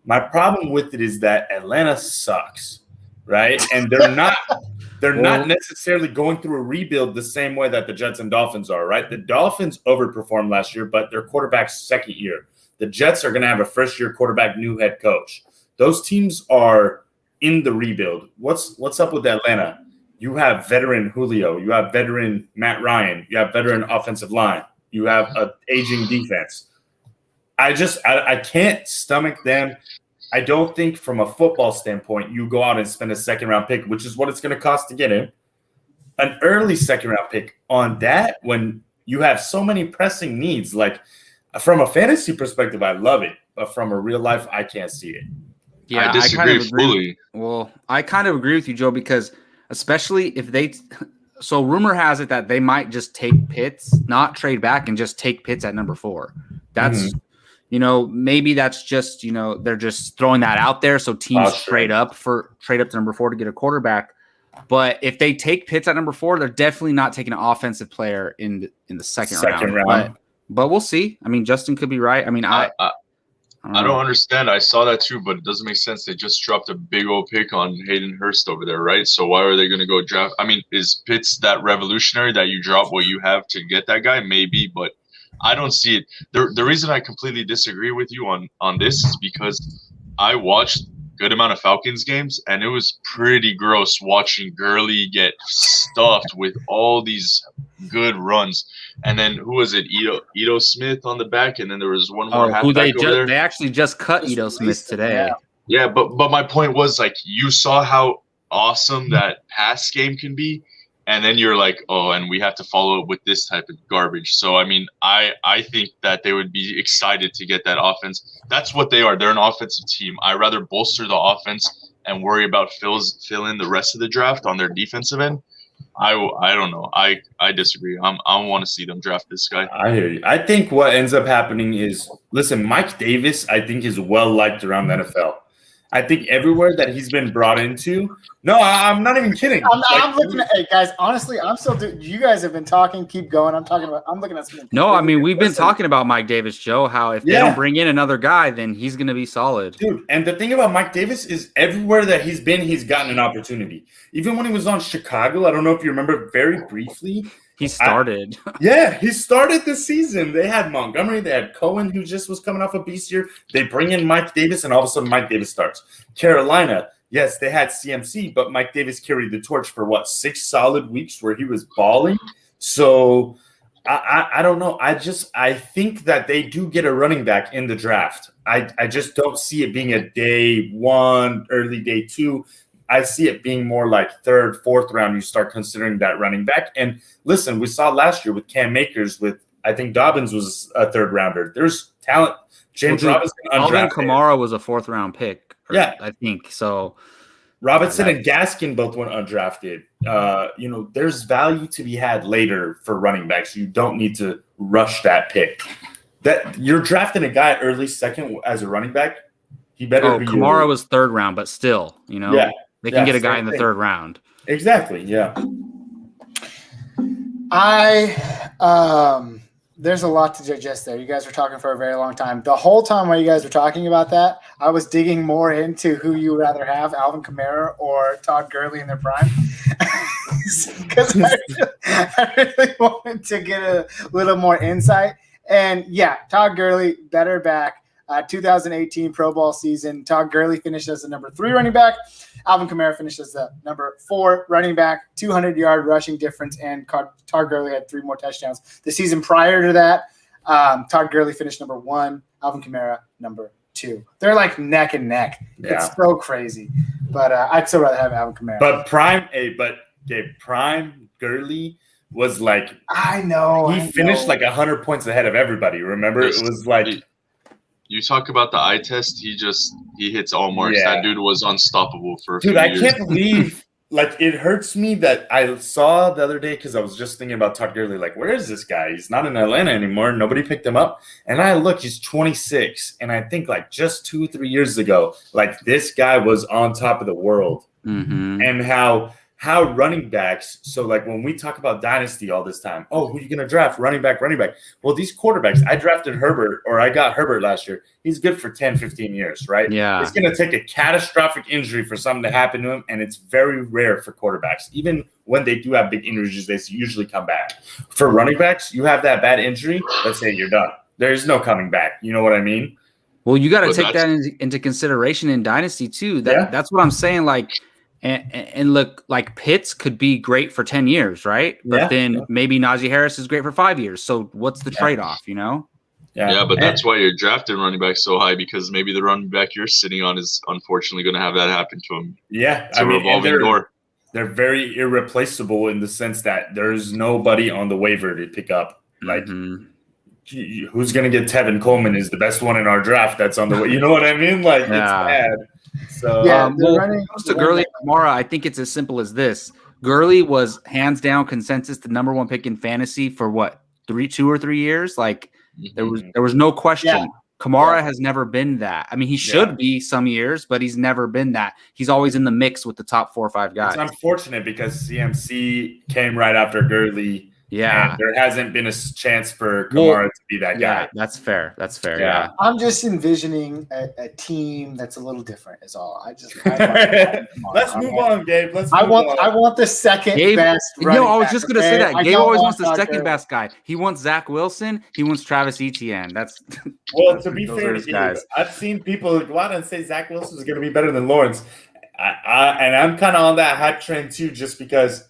Speaker 4: My problem with it is that Atlanta sucks, right? And they're not necessarily going through a rebuild the same way that the Jets and Dolphins are, right? The Dolphins overperformed last year, but their quarterback's second year. The Jets are going to have a first-year quarterback, new head coach. Those teams are in the rebuild. What's up with Atlanta? You have veteran Julio. You have veteran Matt Ryan. You have veteran offensive line. You have an aging defense. I can't stomach them. I don't think from a football standpoint, you go out and spend a second-round pick, which is what it's going to cost to get him, an early second-round pick on that when you have so many pressing needs. Like, from a fantasy perspective, I love it. But from a real life, I can't see it.
Speaker 2: Yeah,
Speaker 3: I disagree fully.
Speaker 2: Well, I kind of agree with you, Joe, because especially if so rumor has it that they might just take Pitts, not trade back, and just take Pitts at number 4. That's, maybe that's just, they're just throwing that out there. So teams trade up to number 4 to get a quarterback. But if they take Pitts at number 4, they're definitely not taking an offensive player in the second round. But we'll see. I mean, Justin could be right. I mean, I
Speaker 3: don't understand. I saw that too, but it doesn't make sense. They just dropped a big old pick on Hayden Hurst over there, right? So why are they going to go draft? I mean, is Pitts that revolutionary that you drop what you have to get that guy? Maybe, but I don't see it. The reason I completely disagree with you on this is because I watched good amount of Falcons games, and it was pretty gross watching Gurley get stuffed with all these good runs. And then who was it? Ito Smith on the back, and then there was one more halfback over there.
Speaker 2: They actually just cut Ito Smith today.
Speaker 3: Yeah, but my point was, like, you saw how awesome that pass game can be, and then you're like, oh, and we have to follow it with this type of garbage. So I mean, I think that they would be excited to get that offense. That's what they are. They're an offensive team. I rather bolster the offense and worry about fill in the rest of the draft on their defensive end. I don't know. I disagree. I want to see them draft this guy.
Speaker 4: I hear you. I think what ends up happening is, listen, Mike Davis, I think, is well liked around the NFL. I think everywhere that he's been brought into. No, I'm not even kidding.
Speaker 1: I'm looking at, hey guys, honestly, I'm still you guys have been talking, keep going. I'm looking at something.
Speaker 2: No, I mean, we've been talking about Mike Davis, Joe, how if they don't bring in another guy, then he's going to be solid.
Speaker 4: Dude, and the thing about Mike Davis is everywhere that he's been, he's gotten an opportunity. Even when he was on Chicago, I don't know if you remember very briefly.
Speaker 2: He started.
Speaker 4: He started the season. They had Montgomery. They had Cohen, who just was coming off a beast year. They bring in Mike Davis, and all of a sudden Mike Davis starts. Carolina, yes, they had CMC, but Mike Davis carried the torch for, 6 solid weeks where he was balling. So I don't know. I think that they do get a running back in the draft. I just don't see it being a day 1, early day 2. I see it being more like 3rd, 4th round. You start considering that running back. And listen, we saw last year with Cam Akers, I think Dobbins was a 3rd rounder. There's talent. James Robinson,
Speaker 2: Alvin Kamara was a 4th round pick.
Speaker 4: Yeah,
Speaker 2: I think so.
Speaker 4: Robinson and Gaskin both went undrafted. There's value to be had later for running backs. You don't need to rush that pick. That you're drafting a guy early second as a running back. He better be.
Speaker 2: Kamara was third round, but still, they can get a guy in the third round.
Speaker 4: Exactly. Yeah.
Speaker 1: There's a lot to digest there. You guys were talking for a very long time. The whole time while you guys were talking about that, I was digging more into who you would rather have, Alvin Kamara or Todd Gurley in their prime. Because I really wanted to get a little more insight. And yeah, Todd Gurley, better back. 2018 Pro Bowl season. Todd Gurley finished as the number 3 running back. Alvin Kamara finished as the number 4 running back, 200-yard rushing difference, and Todd Gurley had 3 more touchdowns. The season prior to that, Todd Gurley finished number 1, Alvin Kamara number 2. They're like neck and neck. Yeah. It's so crazy. But I'd still rather have Alvin Kamara.
Speaker 4: But prime Gurley was like,
Speaker 1: I know.
Speaker 4: He finished like 100 points ahead of everybody. Remember? It was like.
Speaker 3: You talk about the eye test. He hits all marks.
Speaker 4: Yeah.
Speaker 3: That dude was unstoppable for a
Speaker 4: few
Speaker 3: years.
Speaker 4: I can't believe. Like, it hurts me that I saw the other day because I was just thinking about Todd Gurley. Like, where is this guy? He's not in Atlanta anymore. Nobody picked him up. And I look, he's 26. And I think like just 2-3 years ago, like this guy was on top of the world.
Speaker 2: Mm-hmm.
Speaker 4: And how running backs, so like when we talk about dynasty all this time, who are you going to draft? Running back. Well, these quarterbacks, I drafted Herbert, or I got Herbert last year. He's good for 10, 15 years, right?
Speaker 2: Yeah.
Speaker 4: It's going to take a catastrophic injury for something to happen to him, and it's very rare for quarterbacks. Even when they do have big injuries, they usually come back. For running backs, you have that bad injury, let's say you're done. There's no coming back. You know what I mean?
Speaker 2: Well, you got to take that into consideration in dynasty too. That's what I'm saying, like – And look, like Pitts could be great for 10 years, right? But then maybe Najee Harris is great for 5 years. So what's the trade-off,
Speaker 3: Yeah, but that's why you're drafting running back so high, because maybe the running back you're sitting on is unfortunately going to have that happen to him.
Speaker 4: Yeah,
Speaker 3: it's a revolving door.
Speaker 4: They're very irreplaceable in the sense that there's nobody on the waiver to pick up. Like, who's going to get Tevin Coleman is the best one in our draft that's on the way. You know what I mean? Like, it's bad. So
Speaker 2: to Gurley and Kamara, I think it's as simple as this. Gurley was hands down consensus the number 1 pick in fantasy for what, 2 or 3 years? Like there was no question.
Speaker 1: Yeah.
Speaker 2: Kamara has never been that. I mean, he should be some years, but he's never been that. He's always in the mix with the top 4 or 5 guys.
Speaker 4: It's unfortunate because CMC came right after Gurley.
Speaker 2: Yeah,
Speaker 4: and there hasn't been a chance for Kamara to be that guy.
Speaker 2: That's fair.
Speaker 4: Yeah.
Speaker 1: I'm just envisioning a team that's a little different. Is all.
Speaker 4: Let's move on, Gabe.
Speaker 1: I want the second best.
Speaker 2: I was just gonna say that Gabe always wants the second best guy. He wants Zach Wilson. He wants Travis Etienne. That's
Speaker 4: well. To be fair to Gabe, I've seen people go out and say Zach Wilson is going to be better than Lawrence, and I'm kind of on that hype train too, just because.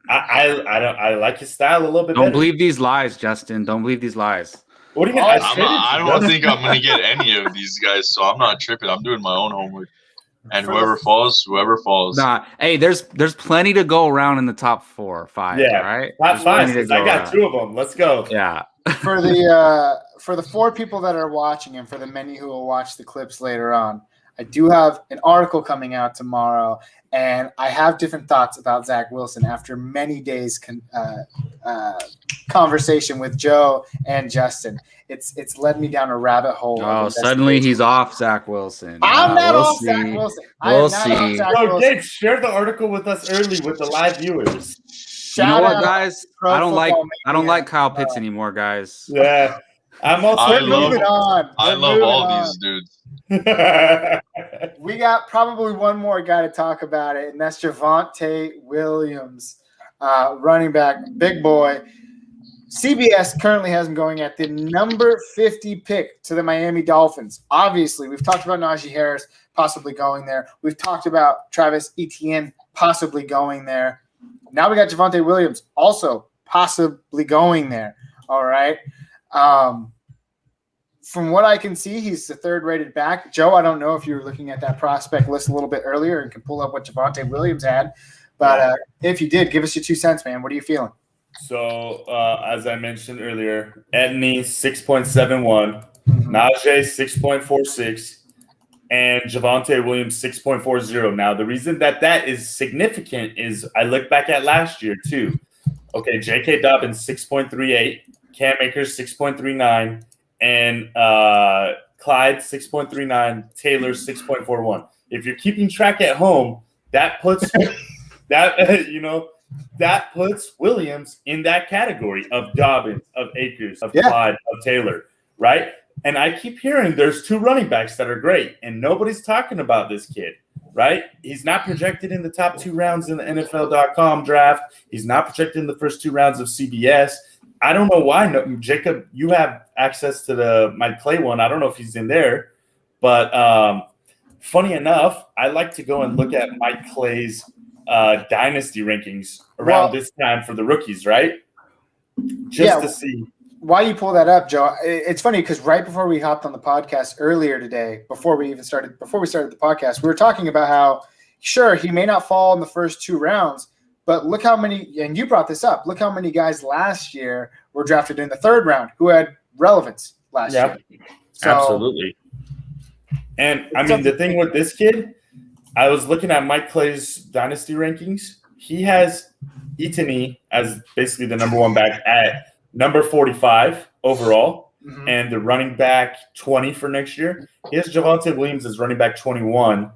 Speaker 4: I like his style a little bit.
Speaker 2: Don't believe these lies, Justin. Don't believe these lies.
Speaker 4: What do you mean?
Speaker 3: I don't think I'm going to get any of these guys, so I'm not tripping. I'm doing my own homework, and whoever falls.
Speaker 2: Nah, hey, there's plenty to go around in the top 4 or 5.
Speaker 4: Yeah,
Speaker 2: right.
Speaker 4: Top 5. I got 2 of them. Let's go.
Speaker 2: Yeah.
Speaker 1: For the 4 people that are watching, and for the many who will watch the clips later on, I do have an article coming out tomorrow, and I have different thoughts about Zach Wilson after many days conversation with Joe and Justin. It's led me down a rabbit hole.
Speaker 2: Oh, suddenly he's off Zach Wilson.
Speaker 1: I'm not off Zach Wilson.
Speaker 2: We'll see.
Speaker 4: Gabe, share the article with us early with the live viewers.
Speaker 2: You know what, guys? I don't like Kyle Pitts anymore, guys.
Speaker 4: Yeah. I'm also
Speaker 3: I love all these dudes.
Speaker 1: We got probably one more guy to talk about it, and that's Javonte Williams, running back, big boy. CBS currently has him going at the number 50 pick to the Miami Dolphins. Obviously, we've talked about Najee Harris possibly going there. We've talked about Travis Etienne possibly going there. Now we got Javonte Williams also possibly going there. All right. From what I can see, he's the 3rd rated back. Joe, I don't know if you were looking at that prospect list a little bit earlier and can pull up what Javonte Williams had. But if you did, give us your 2 cents, man. What are you feeling?
Speaker 4: So, as I mentioned earlier, Edney 6.71, Najee 6.46, and Javonte Williams 6.40. Now, the reason that is significant is I look back at last year too. Okay, J.K. Dobbins 6.38, Cam Akers 6.39, and Clyde 6.39, Taylor 6.41. If you're keeping track at home, that puts that puts Williams in that category of Dobbins, of Akers, of Clyde, of Taylor, right? And I keep hearing there's 2 running backs that are great, and nobody's talking about this kid, right? He's not projected in the top 2 rounds in the NFL.com draft. He's not projected in the first 2 rounds of CBS. I don't know why. No, Jacob, you have access to the Mike Clay one. I don't know if he's in there, but funny enough, I like to go and look at Mike Clay's dynasty rankings around this time for the rookies, right? To see.
Speaker 1: Why you pull that up, Joe? It's funny because right before we hopped on the podcast earlier today, before we started the podcast, we were talking about how sure he may not fall in the first 2 rounds, but look how many, and you brought this up. Look how many guys last year were drafted in the 3rd round who had relevance last year.
Speaker 4: So, absolutely. And I mean, the thing with this kid, I was looking at Mike Clay's dynasty rankings. He has Etany as basically the number 1 back at number 45 overall, and the running back 20 for next year. He has Javonte Williams as running back 21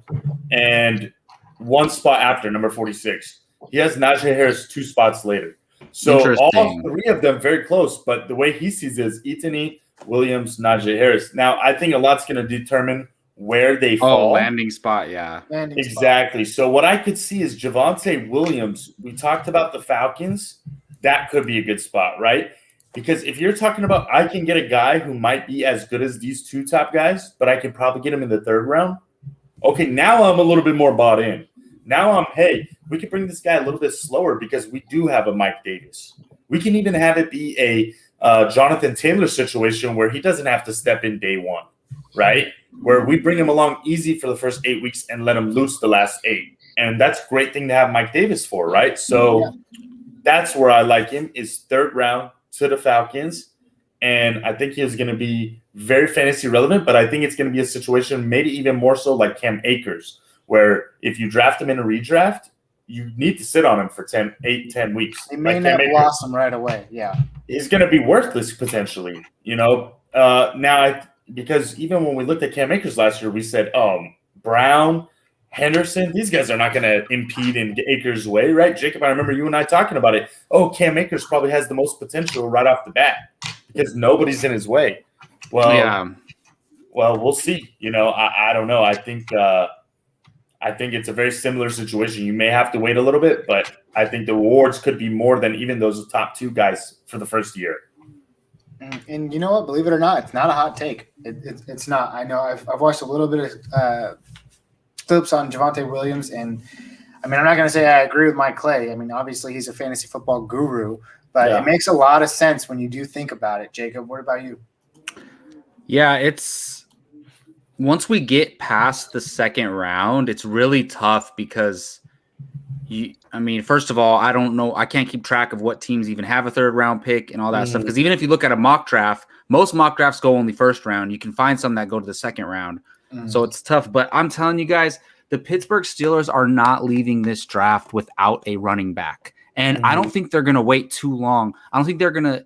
Speaker 4: and 1 spot after, number 46. He has Najee Harris 2 spots later. So all 3 of them very close, but the way he sees it is Etany, Williams, Najee Harris. Now, I think a lot's going to determine where they fall.
Speaker 2: Landing spot, yeah.
Speaker 4: Exactly. So what I could see is Javonte Williams. We talked about the Falcons. That could be a good spot, right? Because if you're talking about I can get a guy who might be as good as these 2 top guys, but I can probably get him in the 3rd round. Okay, now I'm a little bit more bought in. Now hey, we can bring this guy a little bit slower because we do have a Mike Davis. We can even have it be a Jonathan Taylor situation where he doesn't have to step in day 1, right? Where we bring him along easy for the first 8 weeks and let him loose the last 8. And that's a great thing to have Mike Davis for, right? So that's where I like him is 3rd round to the Falcons. And I think he is going to be very fantasy relevant, but I think it's going to be a situation maybe even more so like Cam Akers, where if you draft him in a redraft, you need to sit on him for 10 weeks.
Speaker 1: He may not blossom right away. Yeah.
Speaker 4: He's going to be worthless potentially, because even when we looked at Cam Akers last year, we said, Brown, Henderson, these guys are not going to impede in Akers' way, right? Jacob, I remember you and I talking about it. Oh, Cam Akers probably has the most potential right off the bat because nobody's in his way. Well, we'll see. I don't know. I think it's a very similar situation. You may have to wait a little bit, but I think the rewards could be more than even those top 2 guys for the first year.
Speaker 1: And you know what? Believe it or not, it's not a hot take. It's not. I know I've watched a little bit of clips on Javonte Williams, and I mean, I'm not going to say I agree with Mike Clay. I mean, obviously he's a fantasy football guru, but it makes a lot of sense when you do think about it. Jacob, what about you?
Speaker 2: Yeah, it's once we get past the 2nd round, it's really tough because first of all, I don't know. I can't keep track of what teams even have a 3rd round pick and all that stuff. Because even if you look at a mock draft, most mock drafts go only 1st round. You can find some that go to the 2nd round. So it's tough. But I'm telling you guys, the Pittsburgh Steelers are not leaving this draft without a running back. And I don't think they're going to wait too long. I don't think they're going to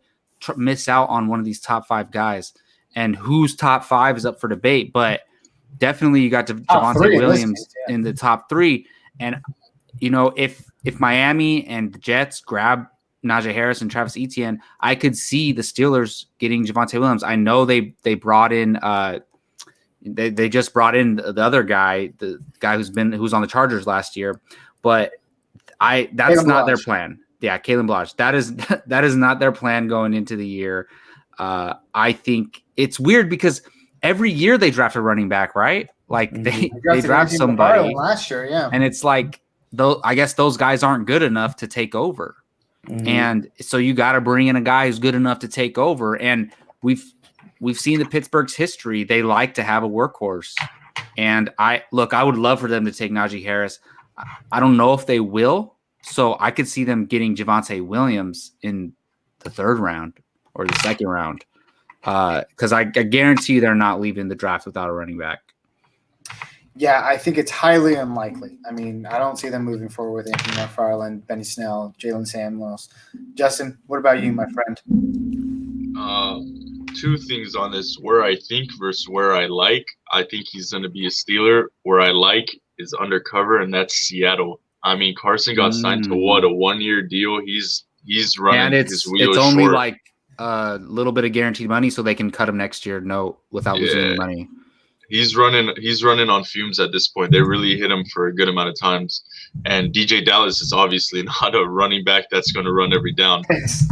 Speaker 2: miss out on one of these top 5 guys. And whose top 5 is up for debate. But definitely you got Javonte Williams in the top 3. And, if Miami and the Jets grab Najee Harris and Travis Etienne, I could see the Steelers getting Javonte Williams. I know they brought in they just brought in the other guy, the guy who's on the Chargers last year, but that's not their plan. Yeah, Kalen Ballage. That is not their plan going into the year. I think it's weird because every year they draft a running back, right? Like they draft somebody
Speaker 1: last year, yeah.
Speaker 2: And it's like I guess those guys aren't good enough to take over. And so you got to bring in a guy who's good enough to take over. And we've seen the Pittsburgh's history. They like to have a workhorse. And I would love for them to take Najee Harris. I don't know if they will. So I could see them getting Javonte Williams in the 3rd round or the 2nd round. Because I guarantee they're not leaving the draft without a running back.
Speaker 1: Yeah, I think it's highly unlikely. I mean, I don't see them moving forward with Anthony McFarland, Benny Snell, Jalen Samuels. Justin, what about you, my friend?
Speaker 3: Two things on this: where I think versus where I like. I think he's going to be a Steeler. Where I like is undercover, and that's Seattle. I mean, Carson got signed to what, a 1-year deal? He's running
Speaker 2: And
Speaker 3: his wheels
Speaker 2: it's only
Speaker 3: short.
Speaker 2: like a little bit of guaranteed money, so they can cut him next year. Without losing any money.
Speaker 3: He's running on fumes at this point. They really hit him for a good amount of times. And DJ Dallas is obviously not a running back that's going to run every down.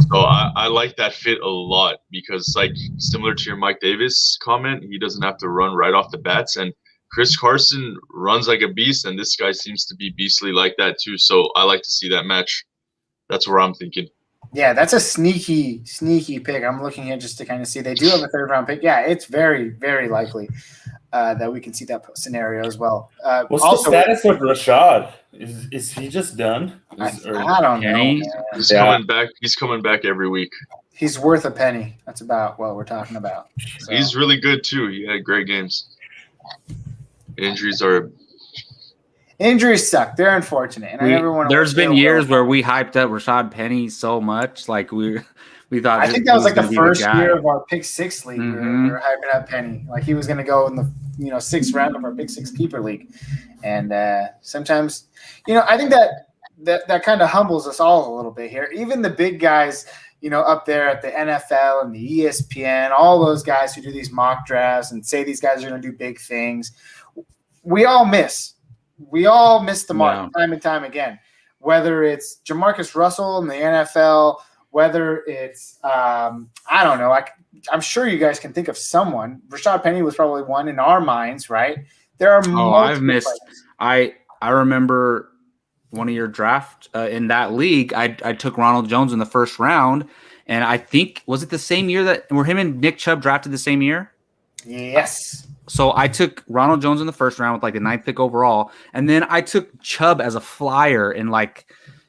Speaker 3: So I like that fit a lot because, like, similar to your Mike Davis comment, he doesn't have to run right off the bats. And Chris Carson runs like a beast, and this guy seems to be beastly like that too. So I like to see that match. That's where I'm thinking.
Speaker 1: Yeah, that's a sneaky pick. I'm looking here just to kind of see. They do have a 3rd-round pick. Yeah, it's very, very likely that we can see that scenario as well.
Speaker 4: What's
Speaker 1: also,
Speaker 4: the status of Rashad? Is he just done?
Speaker 1: I don't know. Man.
Speaker 3: He's coming back. He's coming back every week.
Speaker 1: He's worth a penny. That's about what we're talking about. So.
Speaker 3: He's really good too. He had great games. Injuries
Speaker 1: suck. They're unfortunate, and I never want to.
Speaker 2: There's been years where we hyped up Rashad Penny so much, like we thought.
Speaker 1: I think that was like the first year of our Pick 6 league.
Speaker 2: Mm-hmm.
Speaker 1: We were hyping up Penny, like he was going to go in the 6th round of our Pick 6 keeper league, and sometimes, I think that kind of humbles us all a little bit here. Even the big guys, up there at the NFL and the ESPN, all those guys who do these mock drafts and say these guys are going to do big things, we all miss. We all miss the mark time and time again, whether it's Jamarcus Russell in the NFL, whether it's, I don't know. I'm sure you guys can think of someone. Rashad Penny was probably one in our minds, right? There are
Speaker 2: I've missed. I remember one of your draft in that league. I took Ronald Jones in the 1st round, and I think, was it the same year that were him and Nick Chubb drafted the same year?
Speaker 1: Yes.
Speaker 2: So I took Ronald Jones in the 1st round with like the 9th pick overall. And then I took Chubb as a flyer in like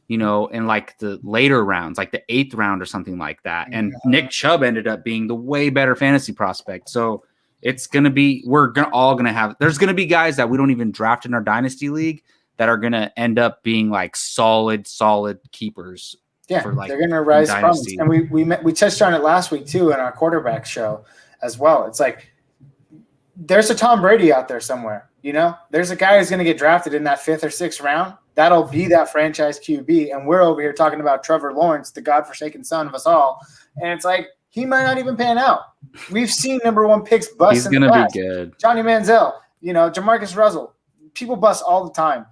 Speaker 2: the later rounds, like the 8th round or something like that. And Nick Chubb ended up being the way better fantasy prospect. So it's going to be, there's going to be guys that we don't even draft in our dynasty league that are going to end up being like solid keepers.
Speaker 1: Yeah,
Speaker 2: for like
Speaker 1: they're going to rise from it. And we touched on it last week too in our quarterback show as well. It's like, there's a Tom Brady out there somewhere, There's a guy who's going to get drafted in that 5th or 6th round. That'll be that franchise QB, and we're over here talking about Trevor Lawrence, the godforsaken son of us all, and it's like he might not even pan out. We've seen number 1 picks bust.
Speaker 2: He's going to be good.
Speaker 1: Johnny Manziel, Jamarcus Russell, people bust all the time.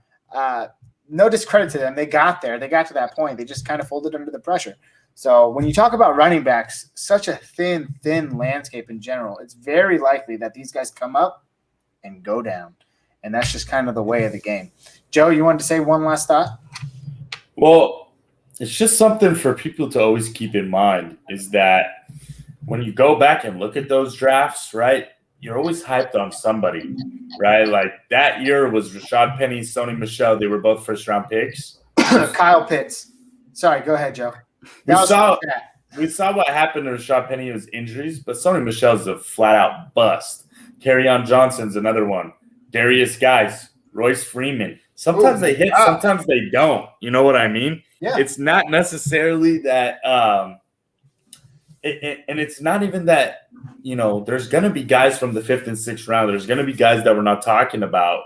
Speaker 1: No discredit to them. They got there. They got to that point. They just kind of folded under the pressure. So when you talk about running backs, such a thin landscape in general, it's very likely that these guys come up and go down. And that's just kind of the way of the game. Joe, you wanted to say one last thought?
Speaker 4: Well, it's just something for people to always keep in mind is that when you go back and look at those drafts, right, you're always hyped on somebody, right? Like that year was Rashad Penny, Sony Michel. They were both 1st-round picks.
Speaker 1: Kyle Pitts. Sorry, go ahead, Joe.
Speaker 4: We saw what happened to Rashad Penny with injuries, but Sony Michel's a flat-out bust. Kerryon Johnson's another one. Darius Guice, Royce Freeman. Sometimes they hit, sometimes they don't. You know what I mean?
Speaker 1: Yeah.
Speaker 4: It's not necessarily that and it's not even that, there's going to be guys from the 5th and 6th round. There's going to be guys that we're not talking about.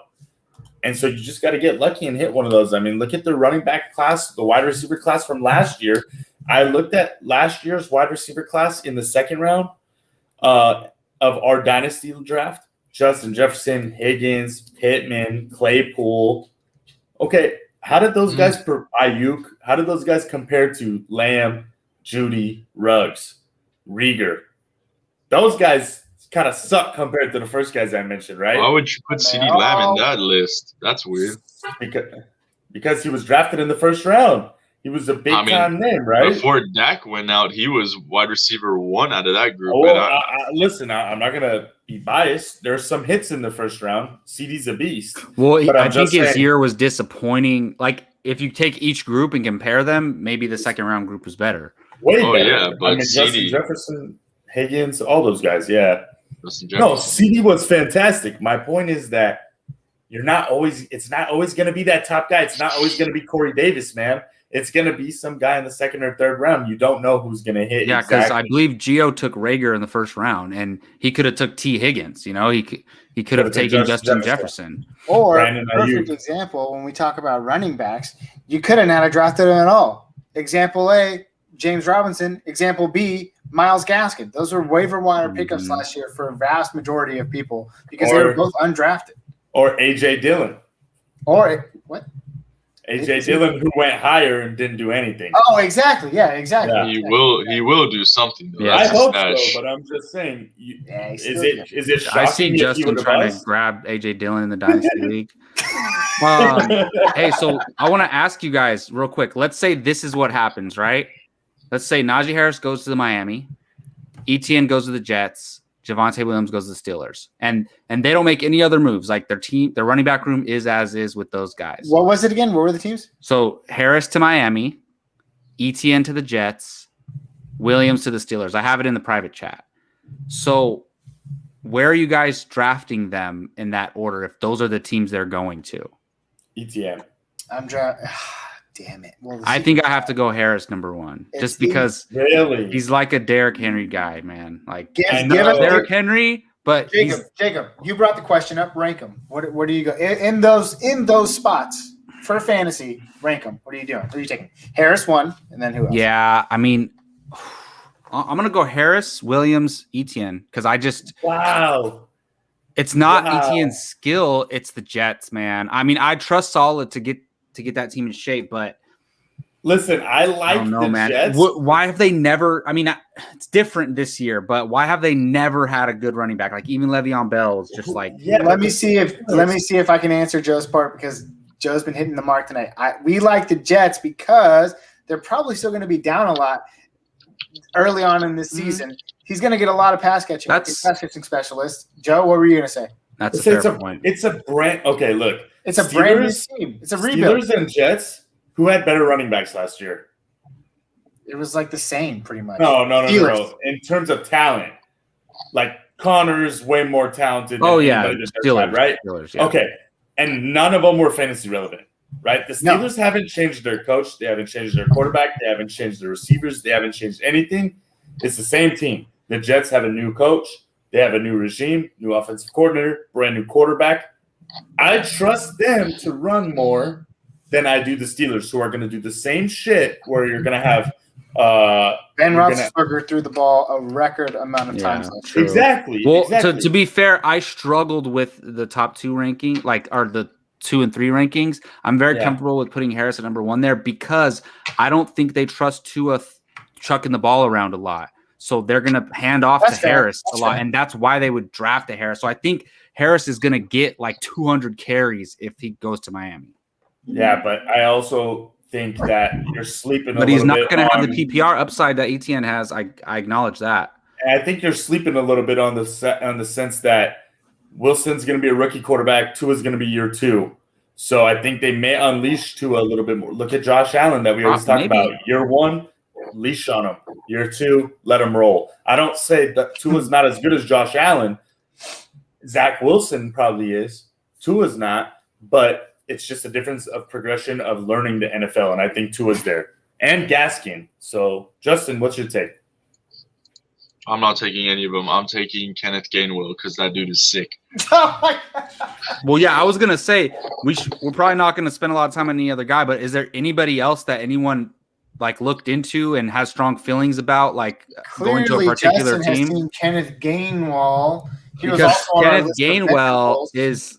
Speaker 4: And so you just got to get lucky and hit one of those. I mean, look at the running back class, the wide receiver class from last year. I looked at last year's wide receiver class in the 2nd round of our dynasty draft. Justin Jefferson, Higgins, Pittman, Claypool. Okay, how did those guys Ayuk? How did those guys compare to Lamb, Judy, Ruggs, Rieger? Those guys kind of suck compared to the first guys I mentioned, right?
Speaker 3: Why would you put CeeDee Lamb in that list? That's weird.
Speaker 4: Because he was drafted in the 1st round. He was a big-time name, right?
Speaker 3: Before Dak went out, he was wide receiver 1 out of that group.
Speaker 4: Listen, I'm not going to be biased. There's some hits in the 1st round. CeeDee's a beast.
Speaker 2: Well, I think his year was disappointing. Like, if you take each group and compare them, maybe the 2nd-round group was better.
Speaker 4: Way better.
Speaker 3: Yeah, but
Speaker 4: Justin Jefferson, Higgins, all those guys, yeah. No, CeeDee was fantastic. My point is that It's not always going to be that top guy. It's not always going to be Corey Davis, man. It's going to be some guy in the second or third round. You don't know who's going to hit.
Speaker 2: Yeah, because I believe Gio took Rager in the first round, and he could have took T. Higgins. You know, he could have taken Justin Jefferson.
Speaker 1: Or
Speaker 4: Brandon
Speaker 1: perfect
Speaker 4: Ayuk.
Speaker 1: example, when we talk about running backs, you could have not have drafted him at all. Example A, James Robinson. Example B, Myles Gaskin. Those were waiver wire pickups last year for a vast majority of people because they were both undrafted.
Speaker 4: Or A.J. Dillon.
Speaker 1: Or what?
Speaker 4: A.J. Dillon, who went higher and didn't do anything.
Speaker 1: Oh, exactly. Yeah, exactly.
Speaker 4: Yeah.
Speaker 3: He will do something. Though.
Speaker 2: Yeah.
Speaker 4: I
Speaker 3: That's his
Speaker 4: hope
Speaker 3: stash.
Speaker 4: so, but I'm just saying.
Speaker 1: Yeah, he's
Speaker 4: Is
Speaker 1: still
Speaker 4: it
Speaker 1: good.
Speaker 4: shocking
Speaker 2: I see
Speaker 4: if he
Speaker 2: Justin
Speaker 4: would've
Speaker 2: trying to
Speaker 4: buzzed?
Speaker 2: grab AJ Dillon in the Dynasty League. Hey, so I want to ask you guys real quick. Let's say this is what happens, right? Let's say Najee Harris goes to the Miami, ETN goes to the Jets, Javonte Williams goes to the Steelers, and they don't make any other moves. Like their running back room is as is with those guys.
Speaker 1: What was it again? What were the teams?
Speaker 2: So Harris to Miami, ETN to the Jets, Williams to the Steelers. I have it in the private chat. So where are you guys drafting them in that order if those are the teams they're going to?
Speaker 4: ETN.
Speaker 1: I'm drafting. Damn it. Well,
Speaker 2: I think I have to go Harris number one, just because
Speaker 4: Really?
Speaker 2: he's like a Derrick Henry guy, man. Like
Speaker 1: Give
Speaker 2: he's
Speaker 1: us
Speaker 2: not Derrick Henry, but
Speaker 1: Jacob, you brought the question up. Rank them. Where do you go in those spots for fantasy? Rank them. What are you doing? What are you taking? Harris 1, and then who else?
Speaker 2: yeah, I mean, I'm gonna go Harris, Williams, Etienne, because
Speaker 4: Wow.
Speaker 2: it's not
Speaker 4: Wow.
Speaker 2: Etienne's skill, it's the Jets, man. I mean, I trust Solid to get that team in shape, but
Speaker 4: Listen, I like
Speaker 2: I don't know,
Speaker 4: the
Speaker 2: man.
Speaker 4: Jets.
Speaker 2: Why have they never? I mean, it's different this year, but why have they never had a good running back? Like even Le'Veon Bell is just like,
Speaker 4: Yeah,
Speaker 1: Let me see if I can answer Joe's part because Joe's been hitting the mark tonight. We like the Jets because they're probably still going to be down a lot early on in this season. He's going to get a lot of pass catching.
Speaker 2: That's-
Speaker 1: He's a pass catching specialist. Joe, what were you going to say?
Speaker 2: that's a
Speaker 4: It's
Speaker 2: fair point.
Speaker 4: It's a brand. Okay, look.
Speaker 1: It's a brand new
Speaker 4: Steelers-
Speaker 1: team. It's a rebuild.
Speaker 4: Steelers and Jets, who had better running backs last year?
Speaker 1: It was like the same, pretty much.
Speaker 4: No.
Speaker 1: Steelers.
Speaker 4: In terms of talent, like Connor's way more talented.
Speaker 2: Oh
Speaker 4: than
Speaker 2: yeah,
Speaker 4: anybody that Jets
Speaker 2: Steelers,
Speaker 4: had, right?
Speaker 2: Steelers, yeah.
Speaker 4: Okay, and none of them were fantasy relevant, right? The
Speaker 1: No.
Speaker 4: Steelers haven't changed their coach. They haven't changed their quarterback. They haven't changed their receivers. They haven't changed anything. It's the same team. The Jets have a new coach. They have a new regime, new offensive coordinator, brand new quarterback. I trust them to run more than I do the Steelers, who are going to do the same shit where you're going to have
Speaker 1: Ben
Speaker 4: you're gonna-
Speaker 1: Roethlisberger threw the ball a record amount of times.
Speaker 2: Yeah,
Speaker 1: last
Speaker 2: true.
Speaker 4: exactly.
Speaker 2: Well,
Speaker 4: exactly.
Speaker 2: to be fair, I struggled with the top 2 ranking, or the 2 and 3 rankings. I'm very
Speaker 4: Yeah.
Speaker 2: comfortable with putting Harris at number 1 there because I don't think they trust Tua chucking the ball around a lot. So they're going to hand off
Speaker 1: That's
Speaker 2: to
Speaker 1: fair.
Speaker 2: Harris
Speaker 1: That's
Speaker 2: a lot,
Speaker 1: fair.
Speaker 2: and that's why they would draft a Harris. So I think Harris is going to get like 200 carries if he goes to Miami.
Speaker 4: Yeah, but I also think that you're sleeping.
Speaker 2: But
Speaker 4: a
Speaker 2: he's
Speaker 4: little
Speaker 2: not
Speaker 4: bit
Speaker 2: going to have
Speaker 4: on-
Speaker 2: the PPR upside that ETN has. I acknowledge that.
Speaker 4: And I think you're sleeping a little bit on the sense that Wilson's going to be a rookie quarterback. Tua's going to be year 2. So I think they may unleash Tua a little bit more. Look at Josh Allen that we always talk
Speaker 2: Maybe.
Speaker 4: about. Year 1, leash on him. Year 2, let him roll. I don't say that Tua's not as good as Josh Allen. Zach Wilson probably is. Tua's not, but it's just a difference of progression of learning the NFL, and I think Tua's there. And Gaskin. So, Justin, what's your take?
Speaker 3: I'm not taking any of them. I'm taking Kenneth Gainwell because that dude is sick.
Speaker 1: Oh my God.
Speaker 2: Well, yeah, I was going to say we're probably not going to spend a lot of time on any other guy, but is there anybody else that anyone like looked into and has strong feelings about, like going to a
Speaker 1: Clearly,
Speaker 2: particular
Speaker 1: Justin has
Speaker 2: team?
Speaker 1: seen Kenneth Gainwell. He was
Speaker 2: Because
Speaker 1: also on our
Speaker 2: Kenneth
Speaker 1: list of
Speaker 2: Gainwell
Speaker 1: benchables.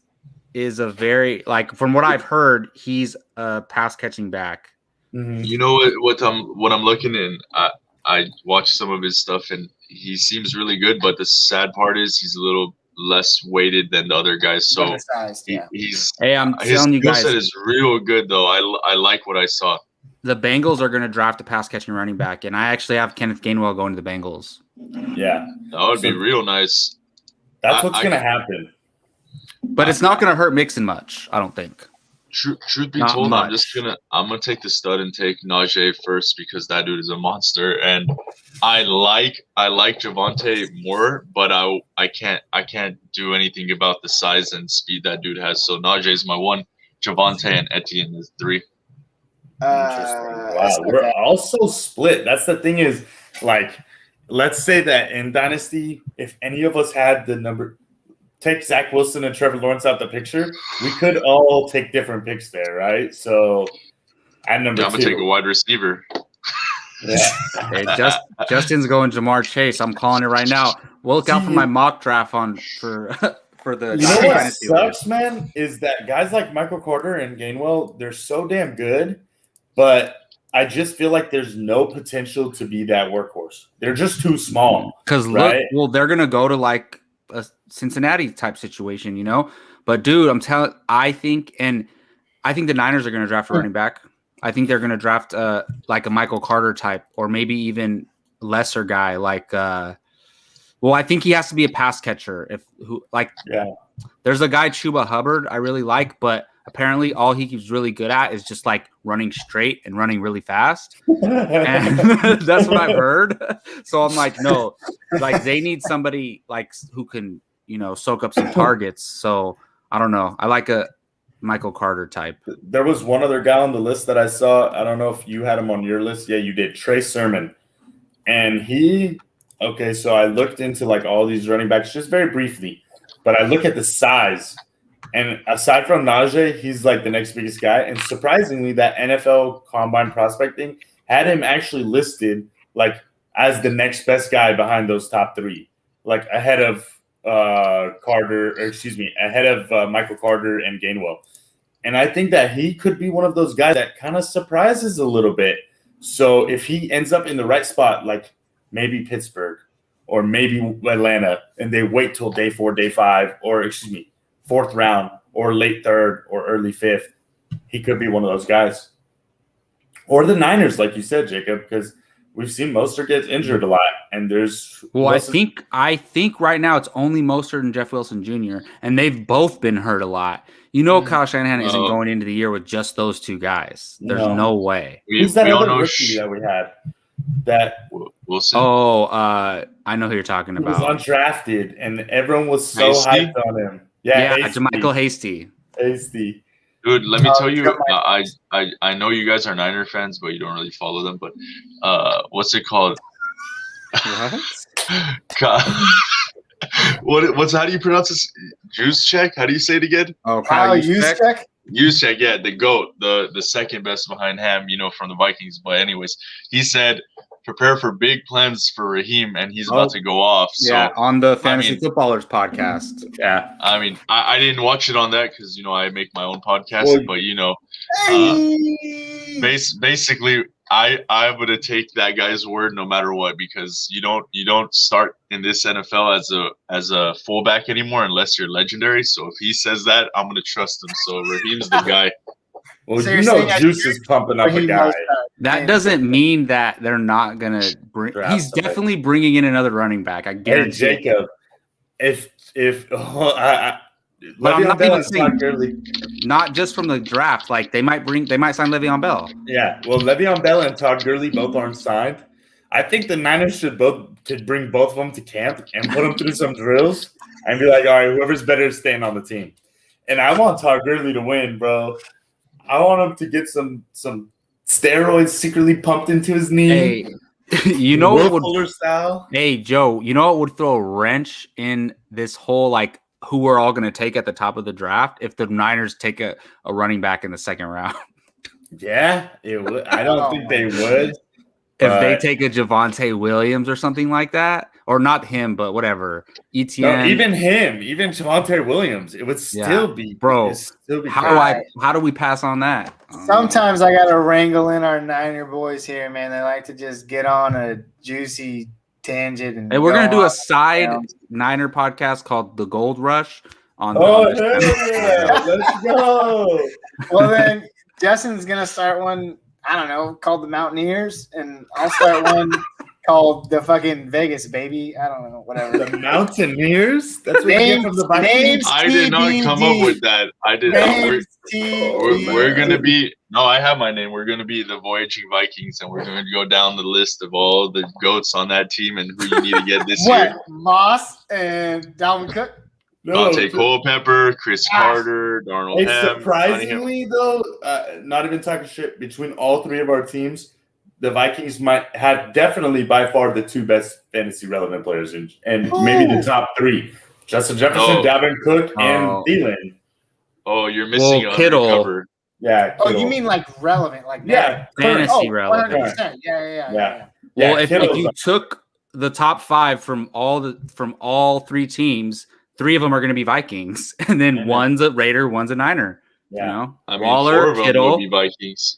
Speaker 2: is a very, like, from what I've heard, he's a pass catching back.
Speaker 3: You know what I'm looking in. I watched some of his stuff and he seems really good, but the sad part is he's a little less weighted than the other guys. So
Speaker 1: Undersized, yeah.
Speaker 3: he's
Speaker 2: Hey, I'm
Speaker 3: his
Speaker 2: telling you
Speaker 3: skill
Speaker 2: guys,
Speaker 3: set is real good though. I like what I saw.
Speaker 2: the Bengals are going to draft a pass catching running back, and I actually have Kenneth Gainwell going to the Bengals.
Speaker 4: Yeah,
Speaker 3: That would be real nice.
Speaker 4: that's what's
Speaker 3: I-
Speaker 4: going to happen.
Speaker 2: But it's not going to hurt Mixon much, I don't think.
Speaker 3: Truth be
Speaker 2: Not
Speaker 3: told,
Speaker 2: much.
Speaker 3: I'm gonna take the stud and take Najee first because that dude is a monster, and I like Javonte more, but I can't do anything about the size and speed that dude has. So Najee is my 1, Javonte and Etienne is 3.
Speaker 4: Interesting.
Speaker 1: That's
Speaker 4: Wow,
Speaker 1: not
Speaker 4: we're
Speaker 1: bad.
Speaker 4: also split. That's the thing is, like, let's say that in Dynasty, if any of us had the number, take Zach Wilson and Trevor Lawrence out the picture, we could all take different picks there, right? So at number
Speaker 3: Yeah, I'm gonna take a
Speaker 4: 2,
Speaker 3: wide receiver.
Speaker 4: yeah.
Speaker 2: Hey, Justin's going Jamar Chase. I'm calling it right now. Look out for my mock draft for the
Speaker 4: You know what
Speaker 2: Dynasty League.
Speaker 4: sucks, man, is that guys like Michael Carter and Gainwell, they're so damn good, but I just feel like there's no potential to be that workhorse. They're just too small.
Speaker 2: Because
Speaker 4: right?
Speaker 2: look, well, they're gonna go to like a Cincinnati type situation, you know. But dude, I think the Niners are gonna draft a running back. I think they're gonna draft like a Michael Carter type, or maybe even lesser guy like. Well, I think he has to be a pass catcher. There's a guy Chuba Hubbard I really like, but apparently all he's really good at is just like running straight and running really fast. And that's what I've heard. So I'm like, no, like they need somebody like who can, soak up some targets. So I don't know. I like a Michael Carter type.
Speaker 4: There was one other guy on the list that I saw. I don't know if you had him on your list. Yeah, you did. Trey Sermon. And so I looked into like all these running backs just very briefly, but I look at the size. And aside from Najee, he's like the next biggest guy. And surprisingly, that NFL Combine prospecting had him actually listed like as the next best guy behind those top 3, like ahead of Michael Carter and Gainwell. And I think that he could be one of those guys that kind of surprises a little bit. So if he ends up in the right spot, like maybe Pittsburgh or maybe Atlanta, and they wait till day 4, day 5, or 4th round or late 3rd or early 5th, he could be one of those guys. Or the Niners, like you said, Jacob, because we've seen Mostert get injured a lot, and there's.
Speaker 2: Well, I think right now it's only Mostert and Jeff Wilson Jr., and they've both been hurt a lot. Kyle Shanahan isn't going into the year with just those 2 guys. There's no way.
Speaker 4: Who's that other rookie that we had? That
Speaker 3: Wilson.
Speaker 2: Oh, I know who you're talking about.
Speaker 4: He was undrafted, and everyone was so hyped on him. Yeah,
Speaker 2: JaMycal Hasty.
Speaker 3: Dude, let me tell you, I know you guys are Niner fans, but you don't really follow them. But what's it called?
Speaker 2: What?
Speaker 3: How do you pronounce this? Juszczyk? How do you say it again?
Speaker 1: Oh, Kyle Juszczyk?
Speaker 3: Juszczyk, yeah, the GOAT, the second best behind Ham, from the Vikings. But anyways, he said, prepare for big plans for Raheem, and he's about to go off.
Speaker 2: Yeah, so, on the Fantasy Footballers podcast.
Speaker 3: Yeah, I didn't watch it on that because I make my own podcast, but basically, I'm gonna take that guy's word no matter what, because you don't start in this NFL as a fullback anymore unless you're legendary. So if he says that, I'm gonna trust him. So Raheem's the guy.
Speaker 4: Well, so Juice is pumping up a guy.
Speaker 2: That doesn't mean that they're not gonna bring. He's definitely bringing in another running back. I guarantee.
Speaker 4: Hey, Jacob, if
Speaker 2: but I'm not even saying not just from the draft. Like they might sign Le'Veon Bell.
Speaker 4: Yeah, well, Le'Veon Bell and Todd Gurley both aren't signed. I think the Niners should bring both of them to camp and put them through some drills and be like, all right, whoever's better is staying on the team. And I want Todd Gurley to win, bro. I want him to get some steroids secretly pumped into his knee.
Speaker 2: Hey, what would
Speaker 4: Fuller style?
Speaker 2: Hey, Joe, what would throw a wrench in this whole who we're all going to take at the top of the draft if the Niners take a running back in the 2nd round?
Speaker 4: Yeah, it would. I don't think they would.
Speaker 2: If they take a Javonte Williams or something like that, or not him, but whatever. Etienne.
Speaker 4: No, even Javonte Williams, it would still be,
Speaker 2: bro. How do we pass on that?
Speaker 1: Sometimes I got to wrangle in our Niner boys here, man. They like to just get on a juicy tangent. And
Speaker 2: we're going to do a side Niner podcast called The Gold Rush.
Speaker 4: Let's go.
Speaker 1: Well, then Justin's going to start one, I don't know, called The Mountaineers, and I'll start one called the fucking Vegas, baby. I don't know, whatever.
Speaker 4: The Mountaineers? That's what you get from the Vikings?
Speaker 1: Names
Speaker 3: I did not come up with that. I did not. We're going to be – no, I have my name. We're going to be the Voyaging Vikings, and we're going to go down the list of all the GOATs on that team and who you need to get this year.
Speaker 1: Moss and Dalvin Cook?
Speaker 3: Dante Culpepper, Chris Carter, Darnold
Speaker 4: It's
Speaker 3: Ham.
Speaker 4: surprisingly, though, not even talking shit, between all three of our teams, the Vikings might have definitely by far the two best fantasy relevant players and maybe the top three. Justin Jefferson, Dalvin Cook, and Thielen.
Speaker 3: Oh, you're missing a
Speaker 2: Kittle.
Speaker 3: undercover.
Speaker 4: Yeah.
Speaker 1: Oh, you mean like relevant? Like
Speaker 2: fantasy relevant.
Speaker 1: 100%. Yeah.
Speaker 2: Well, if you took the top 5 from all 3 teams, 3 of them are going to be Vikings, and then one's a Raider, one's a Niner.
Speaker 4: Yeah.
Speaker 2: You know,
Speaker 3: I mean,
Speaker 2: Waller,
Speaker 3: 4 of them
Speaker 2: Kittle.
Speaker 3: would be Vikings.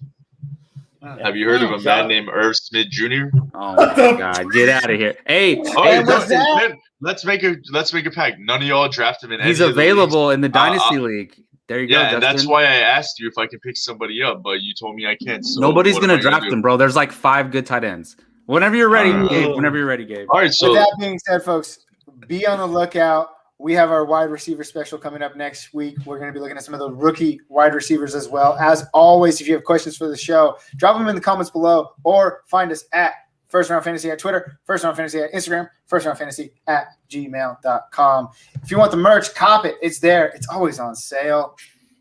Speaker 3: Have you heard of a man named Irv Smith Jr.?
Speaker 2: Oh my God, get out of here! Hey,
Speaker 3: Dustin, let's make a pact. None of y'all draft him in.
Speaker 2: He's
Speaker 3: any
Speaker 2: available
Speaker 3: of
Speaker 2: in the Dynasty League. There you go.
Speaker 3: Yeah, and
Speaker 2: Justin.
Speaker 3: that's why I asked you if I can pick somebody up, but you told me I can't. So
Speaker 2: Nobody's gonna draft him, bro. There's like 5 good tight ends. Whenever you're ready, Gabe. Whenever you're ready, Gabe.
Speaker 3: All right. So
Speaker 1: with that being said, folks, be on the lookout. We have our wide receiver special coming up next week. We're going to be looking at some of the rookie wide receivers as well. As always, if you have questions for the show, drop them in the comments below or find us at First Round Fantasy at Twitter, First Round Fantasy at Instagram, First Round Fantasy at gmail.com. If you want the merch, cop it. It's there. It's always on sale.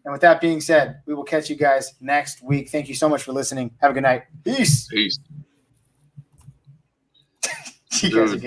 Speaker 1: And with that being said, we will catch you guys next week. Thank you so much for listening. Have a good night. Peace.
Speaker 3: Peace.
Speaker 1: You guys are